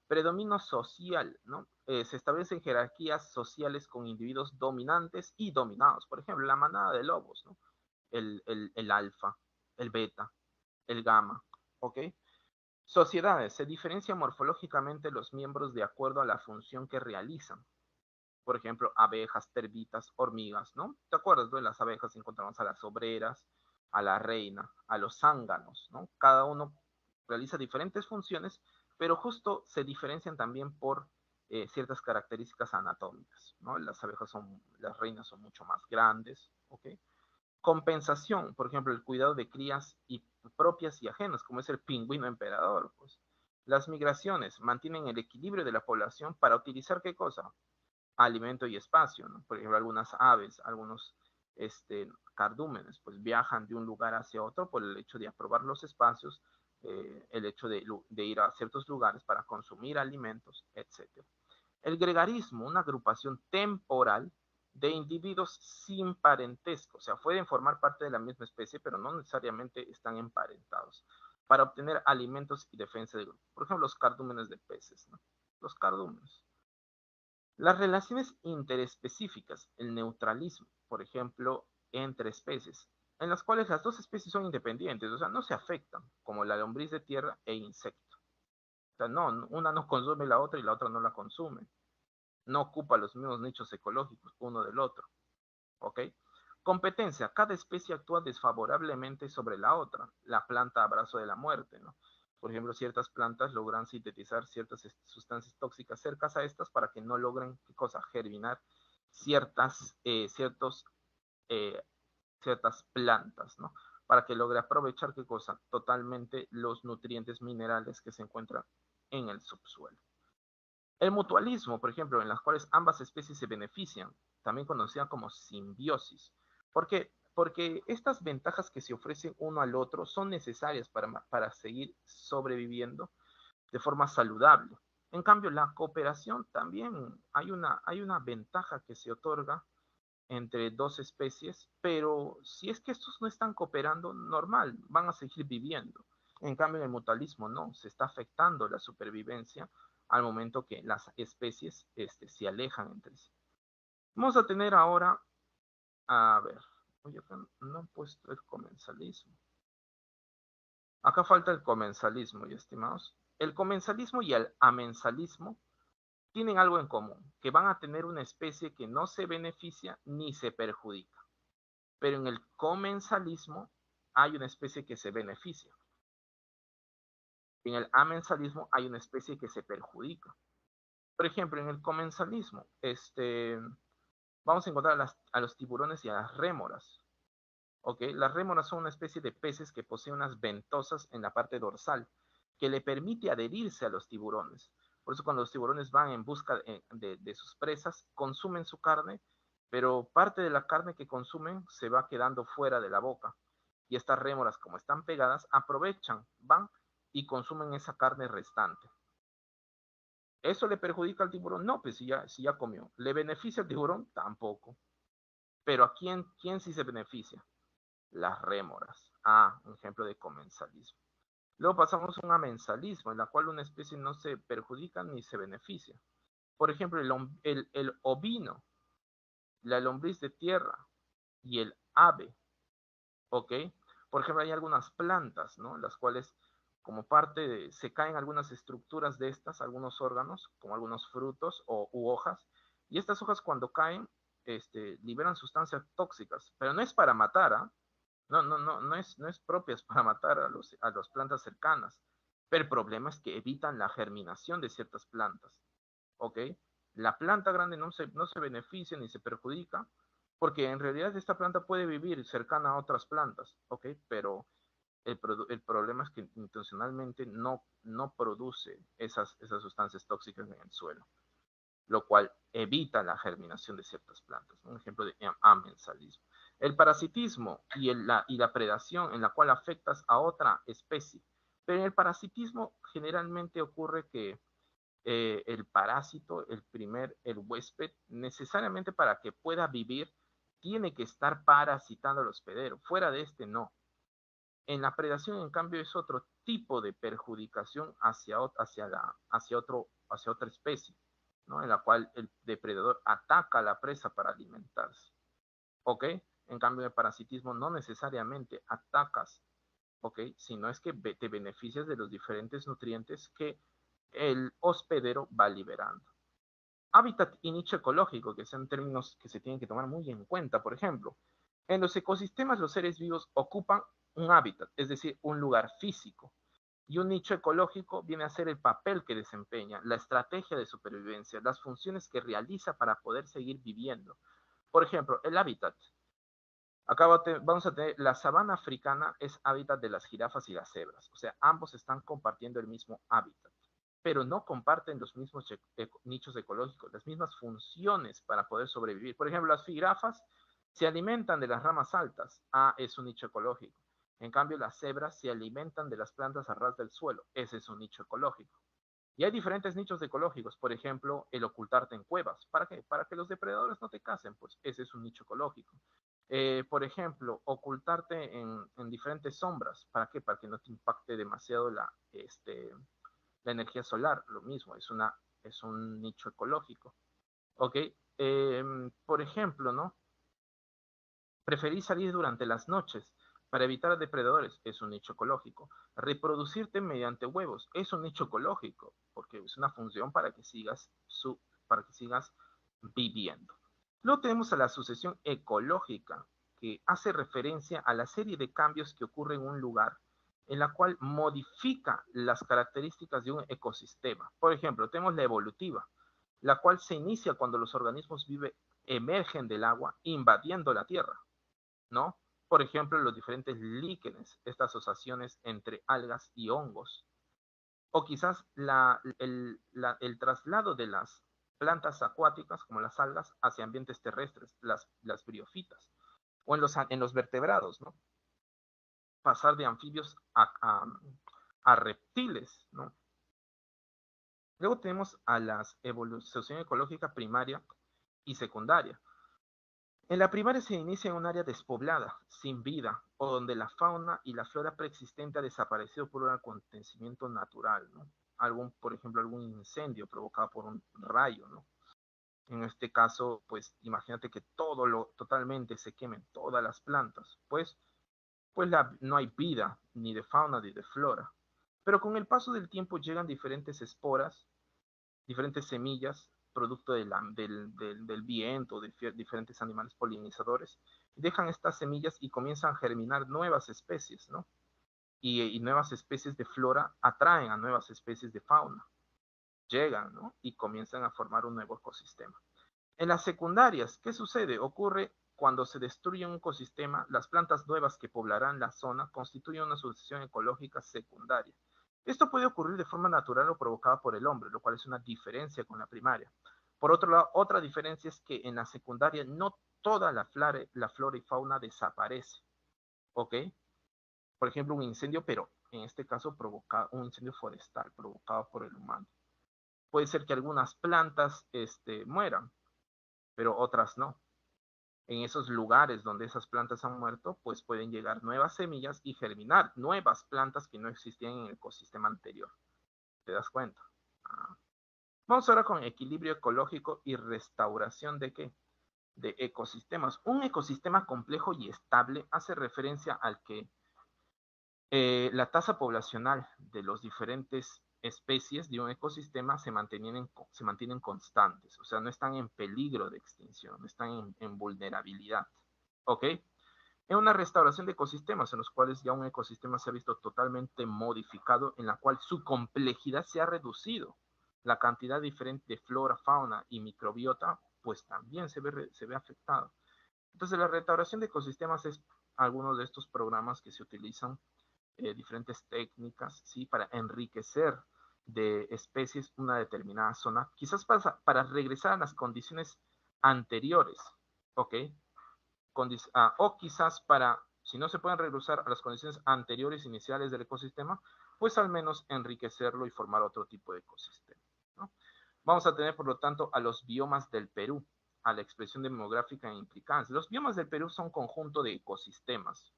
Predominio social, ¿no? Se establecen jerarquías sociales con individuos dominantes y dominados. Por ejemplo, la manada de lobos, ¿no? El alfa, el beta, el gamma, ¿ok? Sociedades. Se diferencian morfológicamente los miembros de acuerdo a la función que realizan. Por ejemplo, abejas, termitas, hormigas, ¿no? ¿Te acuerdas de las abejas? Encontramos a las obreras, a la reina, a los zánganos, ¿no? Cada uno realiza diferentes funciones, pero justo se diferencian también por ciertas características anatómicas, ¿no? Las reinas son mucho más grandes, ¿ok? Compensación, por ejemplo, el cuidado de crías y propias y ajenas, como es el pingüino emperador, pues. Las migraciones mantienen el equilibrio de la población para utilizar ¿qué cosa? Alimento y espacio, ¿no? Por ejemplo, algunas aves, algunos cardúmenes, pues viajan de un lugar hacia otro por el hecho de aprobar los espacios, el hecho de ir a ciertos lugares para consumir alimentos, etc. El gregarismo, una agrupación temporal de individuos sin parentesco, o sea, pueden formar parte de la misma especie, pero no necesariamente están emparentados, para obtener alimentos y defensa del grupo. Por ejemplo, los cardúmenes de peces, ¿no? Los cardúmenes. Las relaciones interespecíficas, el neutralismo, por ejemplo, entre especies, en las cuales las dos especies son independientes, o sea, no se afectan, como la lombriz de tierra e insecto. O sea, no, una no consume la otra y la otra no la consume. No ocupa los mismos nichos ecológicos uno del otro. ¿Ok? Competencia. Cada especie actúa desfavorablemente sobre la otra. La planta abrazo de la muerte, ¿no? Por ejemplo, ciertas plantas logran sintetizar ciertas sustancias tóxicas cercanas a estas para que no logren, ¿qué cosa? Germinar ciertas, ciertas plantas, ¿no? Para que logre aprovechar, ¿qué cosa? Totalmente los nutrientes minerales que se encuentran en el subsuelo. El mutualismo, por ejemplo, en las cuales ambas especies se benefician, también conocida como simbiosis. ¿Por qué? Porque estas ventajas que se ofrecen uno al otro son necesarias para seguir sobreviviendo de forma saludable. En cambio, la cooperación también hay una ventaja que se otorga entre dos especies, pero si es que estos no están cooperando, normal, van a seguir viviendo. En cambio, en el mutualismo no, se está afectando la supervivencia al momento que las especies se alejan entre sí. Vamos a tener ahora, a ver, oye, acá no han puesto el comensalismo. Acá falta el comensalismo, y estimados. El comensalismo y el amensalismo tienen algo en común, que van a tener una especie que no se beneficia ni se perjudica. Pero en el comensalismo hay una especie que se beneficia. En el amensalismo hay una especie que se perjudica. Por ejemplo, en el comensalismo, vamos a encontrar a los tiburones y a las rémoras. ¿Okay? Las rémoras son una especie de peces que poseen unas ventosas en la parte dorsal que le permite adherirse a los tiburones. Por eso cuando los tiburones van en busca de sus presas, consumen su carne, pero parte de la carne que consumen se va quedando fuera de la boca. Y estas rémoras, como están pegadas, aprovechan, van y consumen esa carne restante. ¿Eso le perjudica al tiburón? No, pues si ya comió. ¿Le beneficia al tiburón? Tampoco. Pero ¿a quién sí se beneficia? Las rémoras. Ah, un ejemplo de comensalismo. Luego pasamos a un amensalismo, en la cual una especie no se perjudica ni se beneficia. Por ejemplo, el ovino, la lombriz de tierra y el ave. ¿Ok? Por ejemplo, hay algunas plantas, ¿no? Las cuales, como se caen algunas estructuras de estas, algunos órganos, como algunos frutos u hojas, y estas hojas cuando caen, liberan sustancias tóxicas, pero no es para matar, ¿ah? No es propias para matar a las plantas cercanas, pero el problema es que evitan la germinación de ciertas plantas, ¿ok? La planta grande no se beneficia ni se perjudica, porque en realidad esta planta puede vivir cercana a otras plantas, ¿ok? Pero el problema es que intencionalmente no produce esas sustancias tóxicas en el suelo, lo cual evita la germinación de ciertas plantas. Un ejemplo de amensalismo. El parasitismo y la predación en la cual afectas a otra especie. Pero en el parasitismo generalmente ocurre que el parásito, el huésped, necesariamente para que pueda vivir, tiene que estar parasitando al hospedero. Fuera de no. En la predación, en cambio, es otro tipo de perjudicación hacia otra especie, ¿no? En la cual el depredador ataca a la presa para alimentarse. ¿Ok? En cambio, el parasitismo no necesariamente atacas, ¿ok? Sino es que te beneficias de los diferentes nutrientes que el hospedero va liberando. Hábitat y nicho ecológico, que son términos que se tienen que tomar muy en cuenta. Por ejemplo, en los ecosistemas los seres vivos ocupan un hábitat, es decir, un lugar físico. Y un nicho ecológico viene a ser el papel que desempeña, la estrategia de supervivencia, las funciones que realiza para poder seguir viviendo. Por ejemplo, el hábitat. Acá vamos a tener, la sabana africana es hábitat de las jirafas y las cebras. O sea, ambos están compartiendo el mismo hábitat, pero no comparten los mismos nichos ecológicos, las mismas funciones para poder sobrevivir. Por ejemplo, las jirafas se alimentan de las ramas altas. Ah, es un nicho ecológico. En cambio, las cebras se alimentan de las plantas a ras del suelo. Ese es un nicho ecológico. Y hay diferentes nichos ecológicos. Por ejemplo, el ocultarte en cuevas. ¿Para qué? Para que los depredadores no te casen. Pues ese es un nicho ecológico. Por ejemplo, ocultarte en diferentes sombras. ¿Para qué? Para que no te impacte demasiado la energía solar. Lo mismo, es un nicho ecológico. ¿Ok? Por ejemplo, ¿no? Preferir salir durante las noches para evitar depredadores es un nicho ecológico. Reproducirte mediante huevos es un nicho ecológico, porque es una función para que sigas viviendo. Luego tenemos a la sucesión ecológica, que hace referencia a la serie de cambios que ocurren en un lugar en la cual modifica las características de un ecosistema. Por ejemplo, tenemos la evolutiva, la cual se inicia cuando los organismos emergen del agua invadiendo la tierra, ¿no? Por ejemplo, los diferentes líquenes, estas asociaciones entre algas y hongos. O quizás el traslado de las plantas acuáticas, como las algas, hacia ambientes terrestres, las briofitas. O en los vertebrados, ¿no? Pasar de anfibios a reptiles, ¿no? Luego tenemos a la evolución ecológica primaria y secundaria. En la primaria se inicia en un área despoblada, sin vida, o donde la fauna y la flora preexistente ha desaparecido por un acontecimiento natural, ¿no? Por ejemplo, algún incendio provocado por un rayo, ¿no? En este caso, pues imagínate que totalmente se quemen todas las plantas, no hay vida, ni de fauna ni de flora. Pero con el paso del tiempo llegan diferentes esporas, diferentes semillas, producto del viento, de diferentes animales polinizadores, dejan estas semillas y comienzan a germinar nuevas especies, ¿no? Y nuevas especies de flora atraen a nuevas especies de fauna, llegan, ¿no? Y comienzan a formar un nuevo ecosistema. En las secundarias, ¿qué sucede? Ocurre cuando se destruye un ecosistema, las plantas nuevas que poblarán la zona constituyen una sucesión ecológica secundaria. Esto puede ocurrir de forma natural o provocada por el hombre, lo cual es una diferencia con la primaria. Por otro lado, otra diferencia es que en la secundaria no toda la flora y fauna desaparece, ¿ok? Por ejemplo, un incendio, pero en este caso un incendio forestal provocado por el humano. Puede ser que algunas plantas mueran, pero otras no. En esos lugares donde esas plantas han muerto, pues pueden llegar nuevas semillas y germinar nuevas plantas que no existían en el ecosistema anterior. ¿Te das cuenta? Vamos ahora con equilibrio ecológico y restauración de ¿qué? De ecosistemas. Un ecosistema complejo y estable hace referencia al que la tasa poblacional de las diferentes especies de un ecosistema se mantienen constantes, o sea, no están en peligro de extinción, no están en vulnerabilidad. ¿Ok? Es una restauración de ecosistemas en los cuales ya un ecosistema se ha visto totalmente modificado, en la cual su complejidad se ha reducido. La cantidad diferente de flora, fauna y microbiota, pues también se ve afectado. Entonces, la restauración de ecosistemas es algunos de estos programas que se utilizan, diferentes técnicas, ¿sí? Para enriquecer de especies una determinada zona, quizás para regresar a las condiciones anteriores, ¿ok? O quizás si no se pueden regresar a las condiciones anteriores iniciales del ecosistema, pues al menos enriquecerlo y formar otro tipo de ecosistema, ¿no? Vamos a tener, por lo tanto, a los biomas del Perú, a la expresión demográfica e implicancia. Los biomas del Perú son un conjunto de ecosistemas.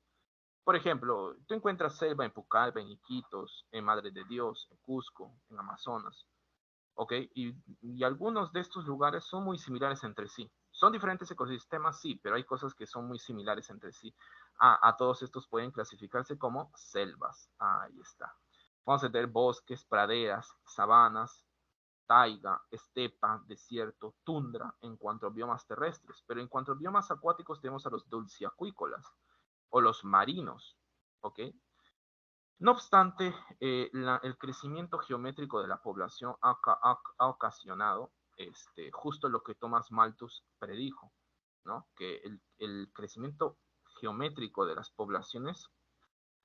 Por ejemplo, tú encuentras selva en Pucallpa, en Iquitos, en Madre de Dios, en Cusco, en Amazonas. ¿Ok? Y algunos de estos lugares son muy similares entre sí. Son diferentes ecosistemas, sí, pero hay cosas que son muy similares entre sí. A todos estos pueden clasificarse como selvas. Ahí está. Vamos a tener bosques, praderas, sabanas, taiga, estepa, desierto, tundra en cuanto a biomas terrestres. Pero en cuanto a biomas acuáticos tenemos a los dulciacuícolas o los marinos. ¿Ok? No obstante, el crecimiento geométrico de la población ha ocasionado justo lo que Thomas Malthus predijo, ¿no? Que el crecimiento geométrico de las poblaciones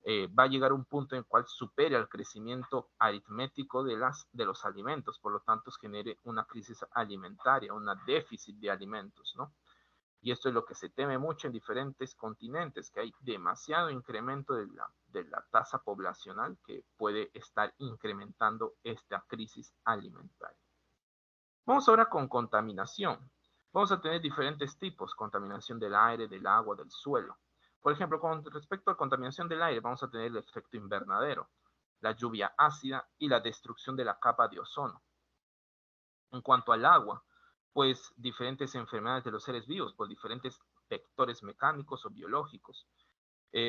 va a llegar a un punto en el cual supere al crecimiento aritmético de los alimentos, por lo tanto genere una crisis alimentaria, un déficit de alimentos, ¿no? Y esto es lo que se teme mucho en diferentes continentes, que hay demasiado incremento de la tasa poblacional que puede estar incrementando esta crisis alimentaria. Vamos ahora con contaminación. Vamos a tener diferentes tipos: contaminación del aire, del agua, del suelo. Por ejemplo, con respecto a contaminación del aire, vamos a tener el efecto invernadero, la lluvia ácida y la destrucción de la capa de ozono. En cuanto al agua, pues diferentes enfermedades de los seres vivos, por diferentes vectores mecánicos o biológicos.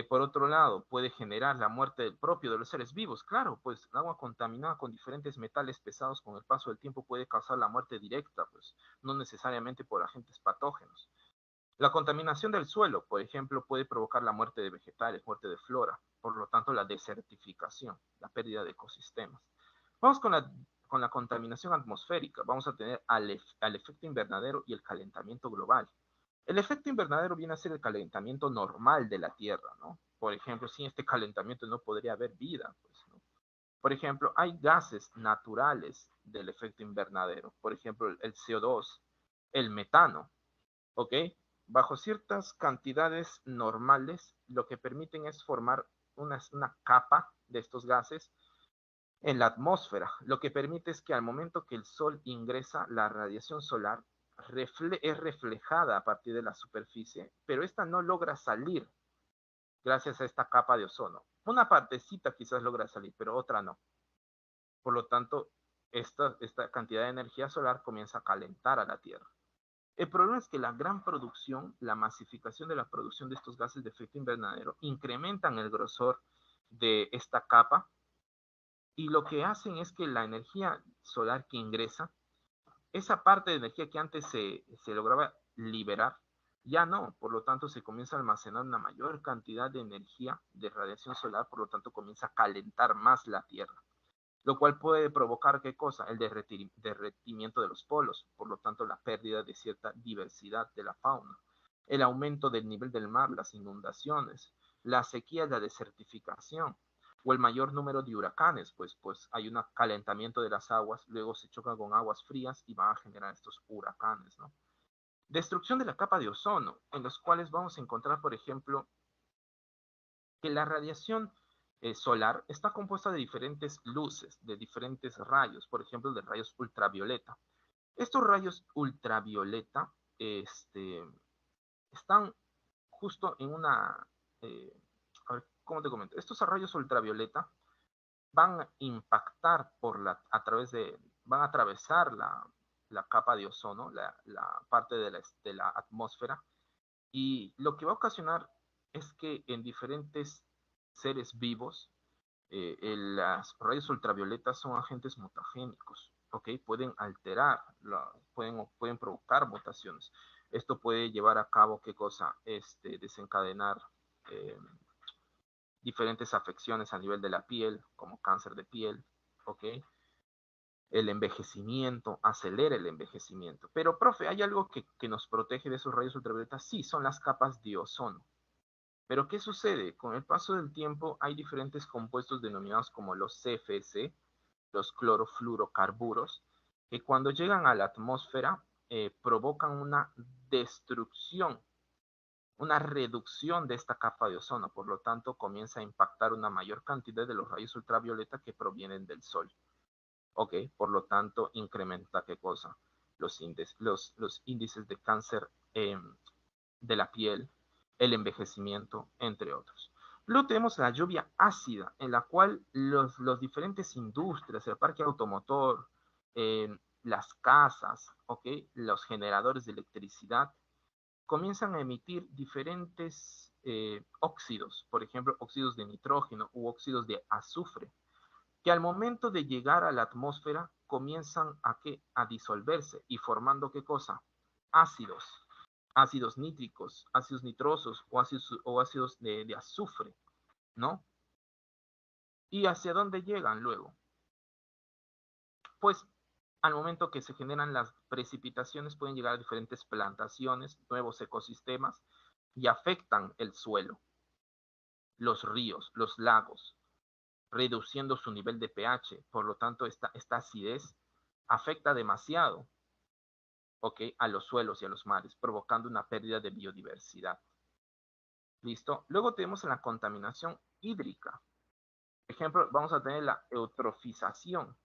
Por otro lado, puede generar la muerte del propio de los seres vivos. Claro, pues el agua contaminada con diferentes metales pesados con el paso del tiempo puede causar la muerte directa, pues no necesariamente por agentes patógenos. La contaminación del suelo, por ejemplo, puede provocar la muerte de vegetales, muerte de flora, por lo tanto la desertificación, la pérdida de ecosistemas. Vamos con la contaminación atmosférica, vamos a tener al efecto invernadero y el calentamiento global. El efecto invernadero viene a ser el calentamiento normal de la Tierra, ¿no? Por ejemplo, sin este calentamiento no podría haber vida, pues, ¿no? Por ejemplo, hay gases naturales del efecto invernadero, por ejemplo, el CO2, el metano, ¿ok? Bajo ciertas cantidades normales, lo que permiten es formar una capa de estos gases en la atmósfera. Lo que permite es que al momento que el Sol ingresa, la radiación solar es reflejada a partir de la superficie, pero esta no logra salir gracias a esta capa de ozono. Una partecita quizás logra salir, pero otra no. Por lo tanto, esta cantidad de energía solar comienza a calentar a la Tierra. El problema es que la gran producción, la masificación de la producción de estos gases de efecto invernadero, incrementan el grosor de esta capa y lo que hacen es que la energía solar que ingresa, esa parte de energía que antes se lograba liberar, ya no, por lo tanto se comienza a almacenar una mayor cantidad de energía de radiación solar, por lo tanto comienza a calentar más la Tierra, lo cual puede provocar ¿qué cosa? El derretimiento de los polos, por lo tanto la pérdida de cierta diversidad de la fauna, el aumento del nivel del mar, las inundaciones, la sequía, la desertificación, o el mayor número de huracanes, pues hay un calentamiento de las aguas, luego se chocan con aguas frías y van a generar estos huracanes, ¿no? Destrucción de la capa de ozono, en los cuales vamos a encontrar, por ejemplo, que la radiación solar está compuesta de diferentes luces, de diferentes rayos, por ejemplo, de rayos ultravioleta. Estos rayos ultravioleta están justo en una... a ver, ¿cómo te comento? Estos rayos ultravioleta van a impactar van a atravesar la capa de ozono, la parte de la atmósfera, y lo que va a ocasionar es que en diferentes seres vivos, las rayos ultravioletas son agentes mutagénicos, ¿ok? Pueden alterar, pueden provocar mutaciones. Esto puede llevar a cabo, ¿qué cosa? Desencadenar eh, diferentes afecciones a nivel de la piel, como cáncer de piel, ¿ok? El envejecimiento, acelera el envejecimiento. Pero, profe, ¿hay algo que nos protege de esos rayos ultravioletas? Sí, son las capas de ozono. Pero, ¿qué sucede? Con el paso del tiempo hay diferentes compuestos denominados como los CFC, los clorofluorocarburos, que cuando llegan a la atmósfera provocan una destrucción, una reducción de esta capa de ozono. Por lo tanto, comienza a impactar una mayor cantidad de los rayos ultravioleta que provienen del Sol. ¿Ok? Por lo tanto, incrementa ¿qué cosa? Los índices de cáncer de la piel, el envejecimiento, entre otros. Luego tenemos la lluvia ácida, en la cual los diferentes industrias, el parque automotor, las casas, ¿okay? Los generadores de electricidad, comienzan a emitir diferentes óxidos, por ejemplo, óxidos de nitrógeno u óxidos de azufre, que al momento de llegar a la atmósfera comienzan a disolverse y formando ¿qué cosa? Ácidos, ácidos nítricos, ácidos nitrosos o ácidos de azufre, ¿no? ¿Y hacia dónde llegan luego? Pues al momento que se generan las precipitaciones pueden llegar a diferentes plantaciones, nuevos ecosistemas y afectan el suelo, los ríos, los lagos, reduciendo su nivel de pH. Por lo tanto, esta acidez afecta demasiado, ¿ok? A los suelos y a los mares, provocando una pérdida de biodiversidad. ¿Listo? Luego tenemos la contaminación hídrica. Por ejemplo, vamos a tener la eutrofización,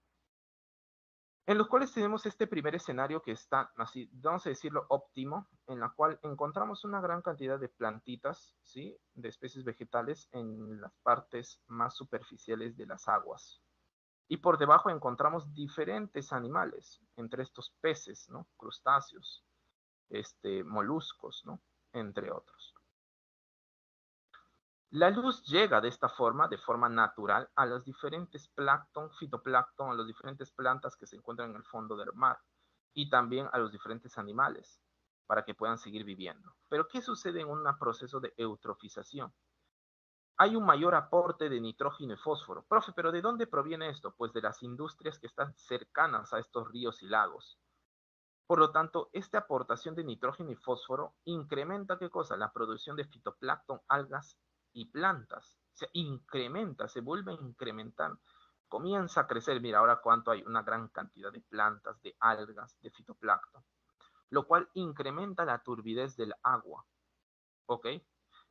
en los cuales tenemos este primer escenario que está, así, vamos a decirlo, óptimo, en la cual encontramos una gran cantidad de plantitas, ¿sí? De especies vegetales en las partes más superficiales de las aguas. Y por debajo encontramos diferentes animales, entre estos peces, ¿no? Crustáceos, moluscos, ¿no? Entre otros. La luz llega de esta forma, de forma natural, a los diferentes plancton, fitoplancton, a las diferentes plantas que se encuentran en el fondo del mar y también a los diferentes animales. para que puedan seguir viviendo. Pero ¿qué sucede en un proceso de eutrofización? Hay un mayor aporte de nitrógeno y fósforo. Profe, ¿pero de dónde proviene esto? Pues de las industrias que están cercanas a estos ríos y lagos. Por lo tanto, esta aportación de nitrógeno y fósforo incrementa, ¿qué cosa? La producción de fitoplancton, algas y plantas. Se incrementa, se vuelve a incrementar. Comienza a crecer. Mira, ahora cuánto hay, una gran cantidad de plantas, de algas, de fitoplancton, lo cual incrementa la turbidez del agua. ¿Ok?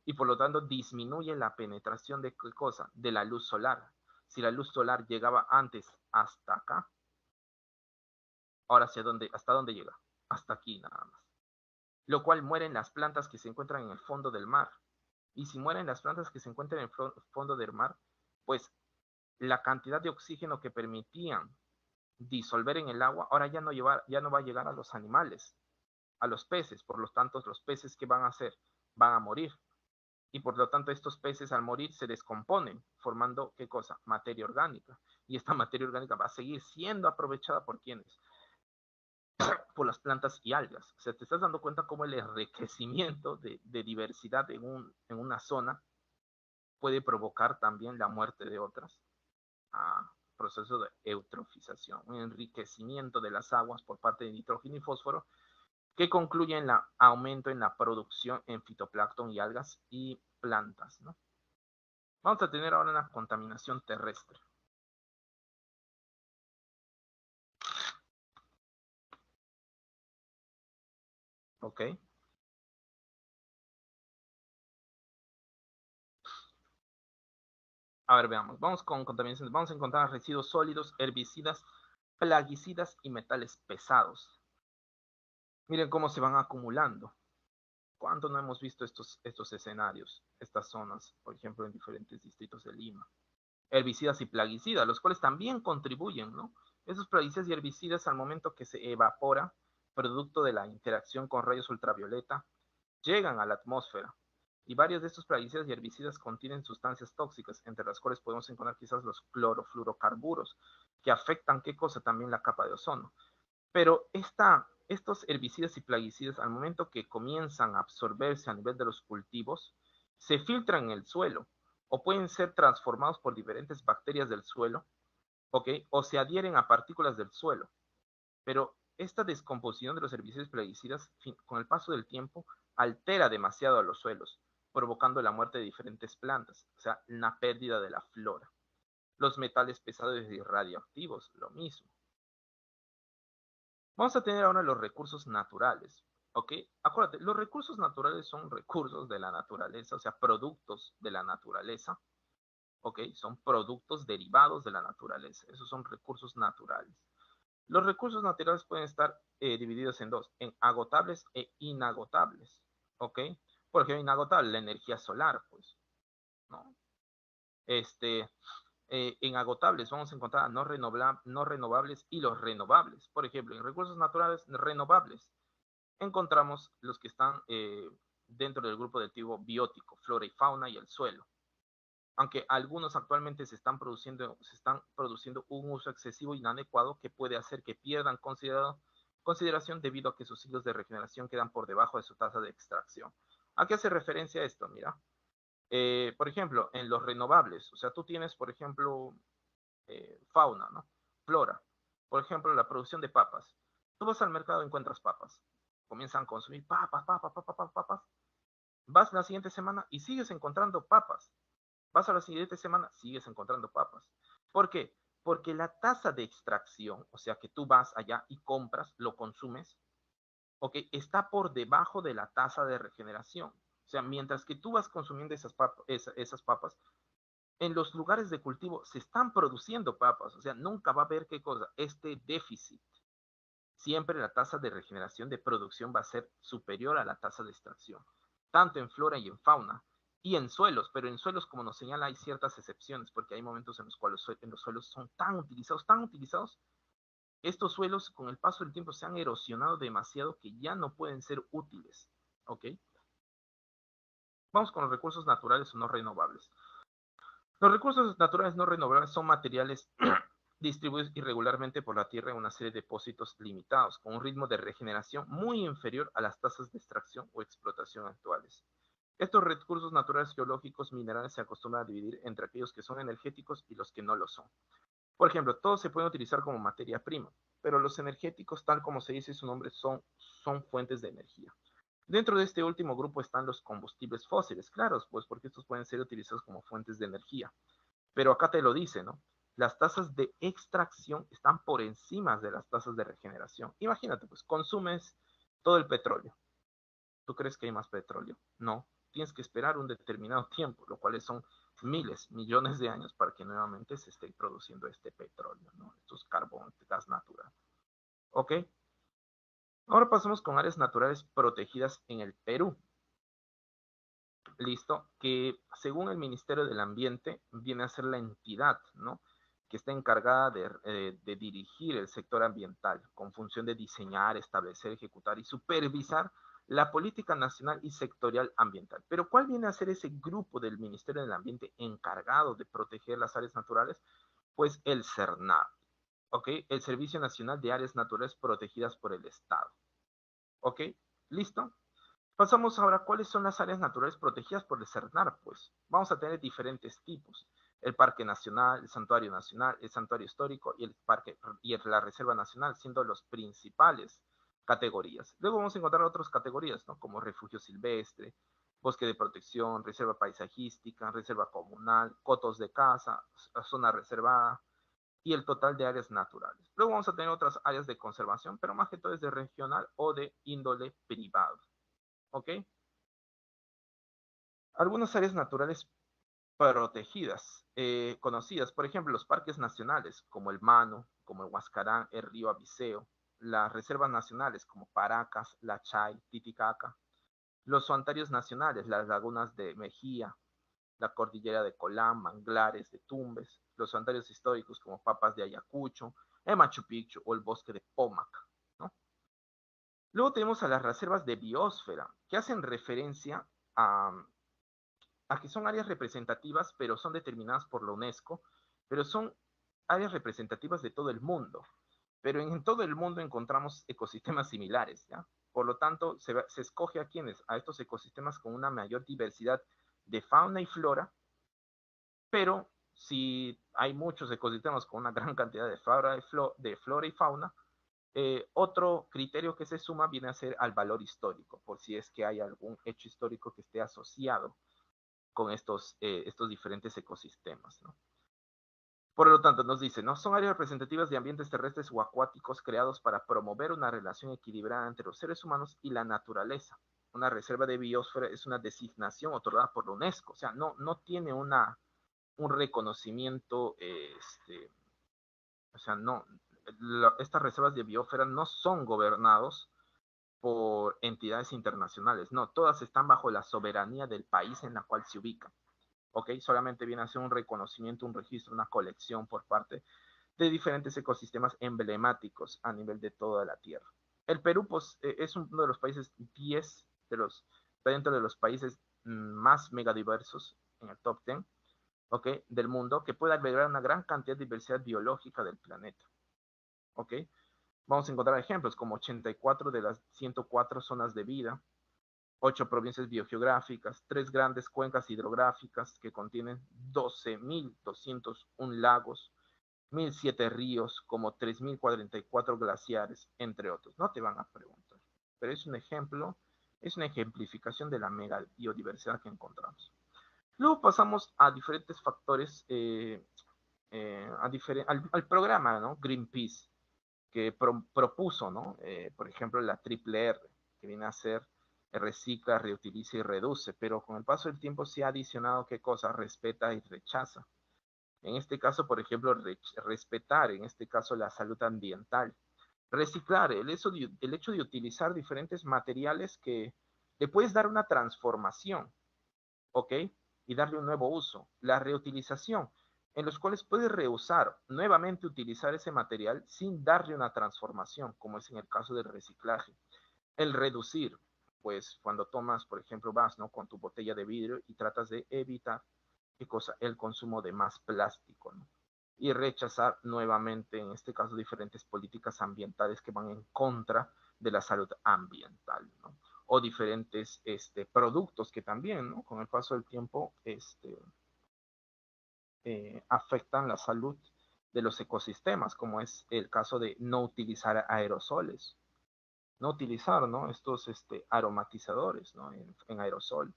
Y por lo tanto disminuye la penetración de qué cosa, de la luz solar. Si la luz solar llegaba antes hasta acá, ahora ¿hasta dónde llega? Hasta aquí nada más. Lo cual mueren las plantas que se encuentran en el fondo del mar. Y si mueren las plantas que se encuentran en el fondo del mar, pues la cantidad de oxígeno que permitían disolver en el agua, ahora ya no va a llegar a los animales, a los peces. Por lo tanto, los peces, ¿qué van a hacer? Van a morir. Y por lo tanto estos peces al morir se descomponen, formando, ¿qué cosa? Materia orgánica. Y esta materia orgánica va a seguir siendo aprovechada por quienes, por las plantas y algas. O sea, te estás dando cuenta cómo el enriquecimiento de diversidad en una zona puede provocar también la muerte de otras. Proceso de eutrofización, un enriquecimiento de las aguas por parte de nitrógeno y fósforo que concluye en el aumento en la producción en fitoplancton y algas y plantas, ¿no? Vamos a tener ahora una contaminación terrestre. ¿Ok? A ver, veamos. Vamos con contaminación. Vamos a encontrar residuos sólidos, herbicidas, plaguicidas y metales pesados. Miren cómo se van acumulando. ¿Cuánto no hemos visto estos escenarios, estas zonas, por ejemplo, en diferentes distritos de Lima? Herbicidas y plaguicidas, los cuales también contribuyen, ¿no? Esos plaguicidas y herbicidas, al momento que se evapora, producto de la interacción con rayos ultravioleta, llegan a la atmósfera. Y varios de estos plaguicidas y herbicidas contienen sustancias tóxicas, entre las cuales podemos encontrar quizás los clorofluorocarburos, que afectan, ¿qué cosa? También la capa de ozono. Pero estos herbicidas y plaguicidas, al momento que comienzan a absorberse a nivel de los cultivos, se filtran en el suelo o pueden ser transformados por diferentes bacterias del suelo, ¿ok? O se adhieren a partículas del suelo. Pero esta descomposición de los herbicidas y plaguicidas, con el paso del tiempo, altera demasiado a los suelos, provocando la muerte de diferentes plantas, o sea, una pérdida de la flora. Los metales pesados y radioactivos, lo mismo. Vamos a tener ahora los recursos naturales, ¿ok? Acuérdate, los recursos naturales son recursos de la naturaleza, o sea, productos de la naturaleza, ¿ok? Son productos derivados de la naturaleza, esos son recursos naturales. Los recursos naturales pueden estar divididos en dos, en agotables e inagotables, ¿ok? Por ejemplo, inagotable, la energía solar, pues, ¿no? En agotables vamos a encontrar no renovables y los renovables. Por ejemplo, en recursos naturales renovables encontramos los que están dentro del grupo del tipo biótico, flora y fauna y el suelo. Aunque algunos actualmente se están produciendo un uso excesivo y inadecuado que puede hacer que pierdan consideración debido a que sus ciclos de regeneración quedan por debajo de su tasa de extracción. ¿A qué hace referencia esto? Mira, por ejemplo, en los renovables, o sea, tú tienes, por ejemplo, fauna, ¿no? Flora. Por ejemplo, la producción de papas. Tú vas al mercado y encuentras papas. Comienzan a consumir papas, papas, papas, papas, papas. Vas la siguiente semana y sigues encontrando papas. Vas a la siguiente semana, sigues encontrando papas. ¿Por qué? Porque la tasa de extracción, o sea que tú vas allá y compras, lo consumes, ¿ok? Está por debajo de la tasa de regeneración. O sea, mientras que tú vas consumiendo esas papas, en los lugares de cultivo se están produciendo papas. O sea, nunca va a haber qué cosa, este déficit. Siempre la tasa de regeneración de producción va a ser superior a la tasa de extracción, tanto en flora y en fauna, y en suelos, pero en suelos, como nos señala, hay ciertas excepciones, porque hay momentos en los cuales los suelos son tan utilizados, estos suelos con el paso del tiempo se han erosionado demasiado que ya no pueden ser útiles, ¿ok? Vamos con los recursos naturales o no renovables. Los recursos naturales no renovables son materiales distribuidos irregularmente por la Tierra en una serie de depósitos limitados, con un ritmo de regeneración muy inferior a las tasas de extracción o explotación actuales. Estos recursos naturales geológicos minerales se acostumbran a dividir entre aquellos que son energéticos y los que no lo son. Por ejemplo, todos se pueden utilizar como materia prima, pero los energéticos, tal como se dice su nombre, son fuentes de energía. Dentro de este último grupo están los combustibles fósiles, claros, pues porque estos pueden ser utilizados como fuentes de energía. Pero acá te lo dice, ¿no? Las tasas de extracción están por encima de las tasas de regeneración. Imagínate, pues consumes todo el petróleo. ¿Tú crees que hay más petróleo? No. Tienes que esperar un determinado tiempo, lo cual son miles, millones de años para que nuevamente se esté produciendo este petróleo, ¿no? Estos carbón, gas natural. ¿Ok? Ahora pasamos con áreas naturales protegidas en el Perú. Listo, que según el Ministerio del Ambiente viene a ser la entidad, ¿no? Que está encargada de dirigir el sector ambiental con función de diseñar, establecer, ejecutar y supervisar la política nacional y sectorial ambiental. Pero ¿cuál viene a ser ese grupo del Ministerio del Ambiente encargado de proteger las áreas naturales? Pues el CERNAP, ¿ok? El Servicio Nacional de Áreas Naturales Protegidas por el Estado, ¿ok? ¿Listo? Pasamos ahora a cuáles son las áreas naturales protegidas por el CERNAR. Pues vamos a tener diferentes tipos. El Parque Nacional, el Santuario Histórico y la Reserva Nacional, siendo los principales categorías. Luego vamos a encontrar otras categorías, ¿no? Como refugio silvestre, bosque de protección, reserva paisajística, reserva comunal, cotos de caza, zona reservada y el total de áreas naturales. Luego vamos a tener otras áreas de conservación, pero más que todo es de regional o de índole privado. ¿Ok? Algunas áreas naturales protegidas, conocidas, por ejemplo, los parques nacionales, como el Mano, como el Huascarán, el río Abiseo, las reservas nacionales, como Paracas, La Chay, Titicaca, los santuarios nacionales, las lagunas de Mejía, la cordillera de Colán, manglares de Tumbes, los santuarios históricos, como Papas de Ayacucho, el Machu Picchu o el bosque de Pómac, ¿no? Luego tenemos a las reservas de biosfera, que hacen referencia a que son áreas representativas, pero son determinadas por la UNESCO, pero son áreas representativas de todo el mundo. Pero en todo el mundo encontramos ecosistemas similares, ¿ya? Por lo tanto, se escoge a quienes, a estos ecosistemas con una mayor diversidad de fauna y flora, pero si hay muchos ecosistemas con una gran cantidad de flora y fauna, otro criterio que se suma viene a ser al valor histórico, por si es que hay algún hecho histórico que esté asociado con estos diferentes ecosistemas, ¿no? Por lo tanto, nos dice, ¿no? Son áreas representativas de ambientes terrestres o acuáticos creados para promover una relación equilibrada entre los seres humanos y la naturaleza. Una reserva de biosfera es una designación otorgada por la UNESCO, o sea, no tiene un reconocimiento, o sea, estas reservas de biosfera no son gobernados por entidades internacionales, no, todas están bajo la soberanía del país en la cual se ubican. ¿Ok? Solamente viene a ser un reconocimiento, un registro, una colección por parte de diferentes ecosistemas emblemáticos a nivel de toda la Tierra. El Perú pues, es uno de los países 10 dentro de los países más megadiversos en el top 10, ¿ok? Del mundo, que puede albergar una gran cantidad de diversidad biológica del planeta. ¿Ok? Vamos a encontrar ejemplos como 84 de las 104 zonas de vida, 8 provincias biogeográficas, 3 grandes cuencas hidrográficas que contienen 12.201 lagos, 1.007 ríos, como 3.044 glaciares, entre otros. No te van a preguntar, pero es un ejemplo, es una ejemplificación de la mega biodiversidad que encontramos. Luego pasamos a diferentes factores, al programa, ¿no? Greenpeace, que propuso, ¿no? Por ejemplo, la triple R, que viene a ser recicla, reutiliza y reduce, pero con el paso del tiempo se ha adicionado qué cosa, respeta y rechaza. En este caso, por ejemplo, respetar, en este caso, la salud ambiental. Reciclar, el hecho de utilizar diferentes materiales que le puedes dar una transformación, ¿ok? Y darle un nuevo uso. La reutilización, en los cuales puedes reusar, nuevamente utilizar ese material sin darle una transformación, como es en el caso del reciclaje. El reducir, pues cuando tomas, por ejemplo, vas, ¿no? Con tu botella de vidrio y tratas de evitar, ¿qué cosa? El consumo de más plástico, ¿no? y rechazar nuevamente, en este caso, diferentes políticas ambientales que van en contra de la salud ambiental, ¿no? O diferentes productos que también, ¿no? Con el paso del tiempo, afectan la salud de los ecosistemas, como es el caso de no utilizar aerosoles, no utilizar, ¿no? Estos aromatizadores, ¿no? En aerosol,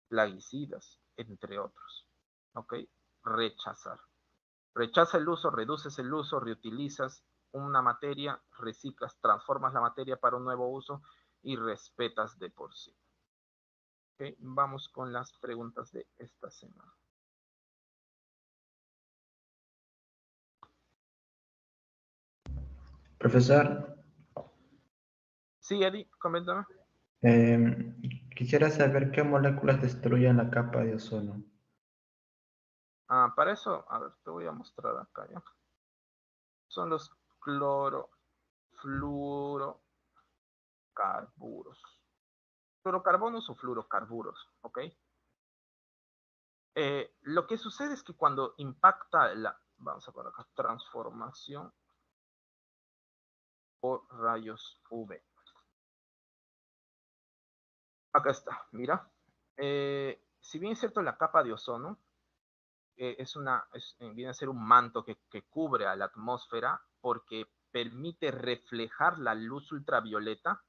plaguicidas, entre otros, ¿ok? Rechazar. Rechaza el uso, reduces el uso, reutilizas una materia, reciclas, transformas la materia para un nuevo uso y respetas de por sí. ¿Okay? Vamos con las preguntas de esta semana. Profesor, Sí, Eddie, coméntame. quisiera saber qué moléculas destruyen la capa de ozono. Para eso, a ver, te voy a mostrar acá, ¿ya? Son los clorofluorocarburos. Fluorocarbonos o fluorocarburos, ¿ok? Lo que sucede es que cuando impacta vamos a poner acá, transformación por rayos UV. Acá está, mira. Si bien es cierto, la capa de ozono viene a ser un manto que cubre a la atmósfera porque permite reflejar la luz ultravioleta.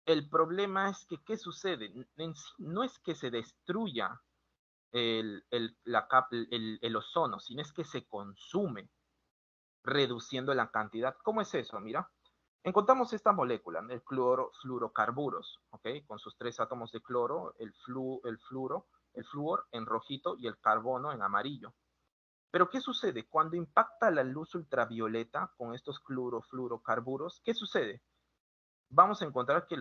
El problema es que, ¿qué sucede? En sí, no es que se destruya el ozono, sino es que se consume, reduciendo la cantidad. ¿Cómo es eso? Mira, encontramos esta molécula, el clorofluorocarburos, ¿ok? Con sus 3 átomos de cloro, el flúor en rojito y el carbono en amarillo. Pero ¿qué sucede? Cuando impacta la luz ultravioleta con estos clorofluorocarburos, ¿qué sucede? Vamos a encontrar que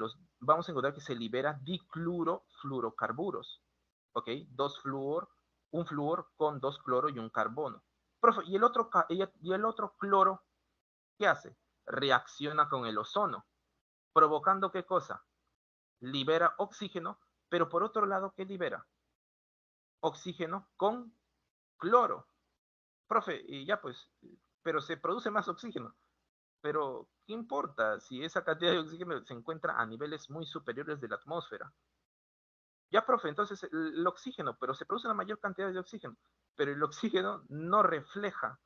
se libera diclorofluorocarburos, ¿ok? Un flúor con 2 cloro y un carbono. Profe, ¿y el otro cloro qué hace? Reacciona con el ozono, provocando ¿qué cosa? Libera oxígeno, pero por otro lado, ¿qué libera? Oxígeno con cloro. Profe, y ya pues, pero se produce más oxígeno. Pero, ¿qué importa si esa cantidad de oxígeno se encuentra a niveles muy superiores de la atmósfera? Ya, profe, entonces el oxígeno, pero se produce una mayor cantidad de oxígeno, pero el oxígeno no refleja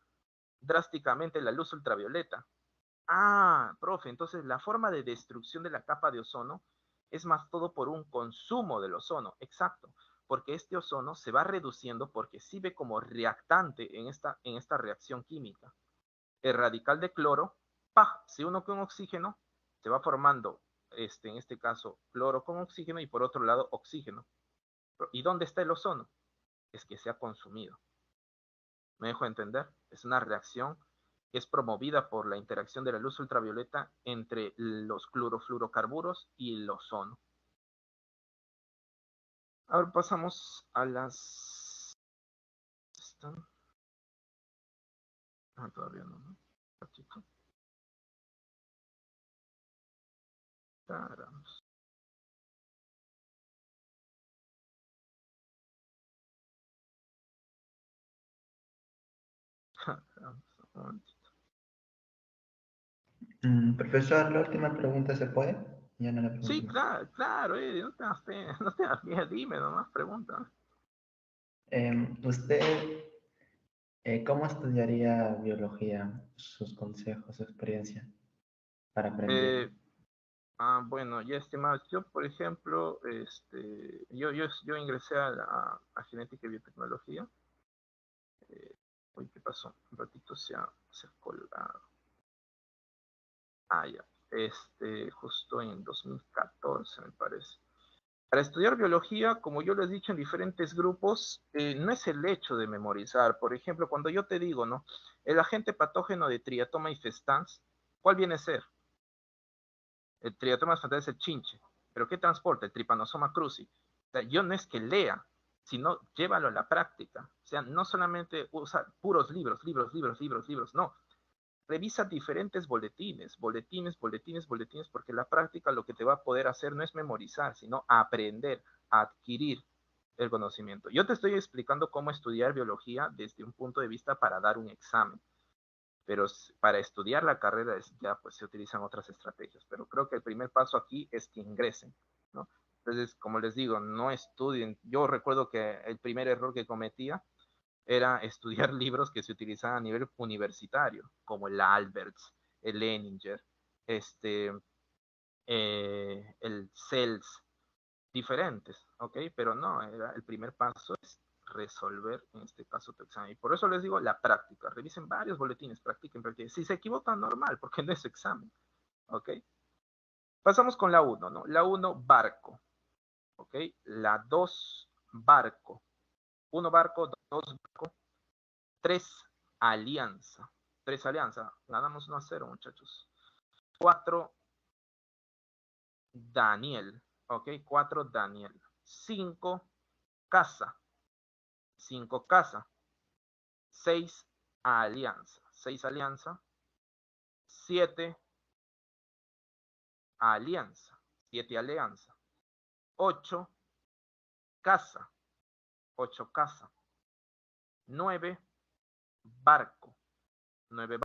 drásticamente la luz ultravioleta. Profe, entonces la forma de destrucción de la capa de ozono es más todo por un consumo del ozono, exacto, porque este ozono se va reduciendo porque sirve como reactante en esta reacción química. El radical de cloro, se une con oxígeno, se va formando, en este caso, cloro con oxígeno y por otro lado, oxígeno. ¿Y dónde está el ozono? Es que se ha consumido. ¿Me dejo entender? Es una reacción que es promovida por la interacción de la luz ultravioleta entre los clorofluorocarburos y el ozono. Ahora pasamos a las... todavía no, ¿no? Caramba. Profesor, la última pregunta se puede. Ya no la pregunto Sí, más. claro, claro, no tengas pena, no tengas miedo, dime nomás, pregunta. ¿Usted cómo estudiaría biología? Sus consejos, su experiencia para aprender. Eh, bueno, ya estimados, yo por ejemplo, yo ingresé a genética y biotecnología. Uy, ¿qué pasó? Un ratito se ha colgado. Ya. Justo en 2014, me parece. Para estudiar biología, como yo les he dicho en diferentes grupos, no es el hecho de memorizar. Por ejemplo, cuando yo te digo, ¿no? El agente patógeno de Triatoma infestans, ¿cuál viene a ser? El Triatoma infestans es el chinche. ¿Pero qué transporta? El Trypanosoma cruzi. O sea, yo no es que lea, sino llévalo a la práctica. O sea, no solamente usa puros libros, no. Revisa diferentes boletines, porque la práctica lo que te va a poder hacer no es memorizar, sino aprender, adquirir el conocimiento. Yo te estoy explicando cómo estudiar biología desde un punto de vista para dar un examen. pero para estudiar la carrera ya pues se utilizan otras estrategias, pero creo que el primer paso aquí es que ingresen, ¿no? Entonces, como les digo, no estudien. Yo recuerdo que el primer error que cometía era estudiar libros que se utilizaban a nivel universitario, como el Alberts, el Leninger, el CELS, diferentes, ¿ok? Pero no, el primer paso es resolver, en este caso, tu examen. Y por eso les digo la práctica. Revisen varios boletines, practiquen, practiquen. Si se equivocan, normal, porque no es examen, ¿ok? Pasamos con la 1, ¿no? La 1, barco, ¿ok? La 2, barco. 1, barco, 2, barco. 3, alianza. 3, alianza. Ganamos 1-0, muchachos. 4, Daniel, ¿ok? 4, Daniel. 5, casa. 5, casa. 6, alianza. 6, alianza. 7, alianza. 7, alianza. 8, casa. 8, casa. 9, barco. 9,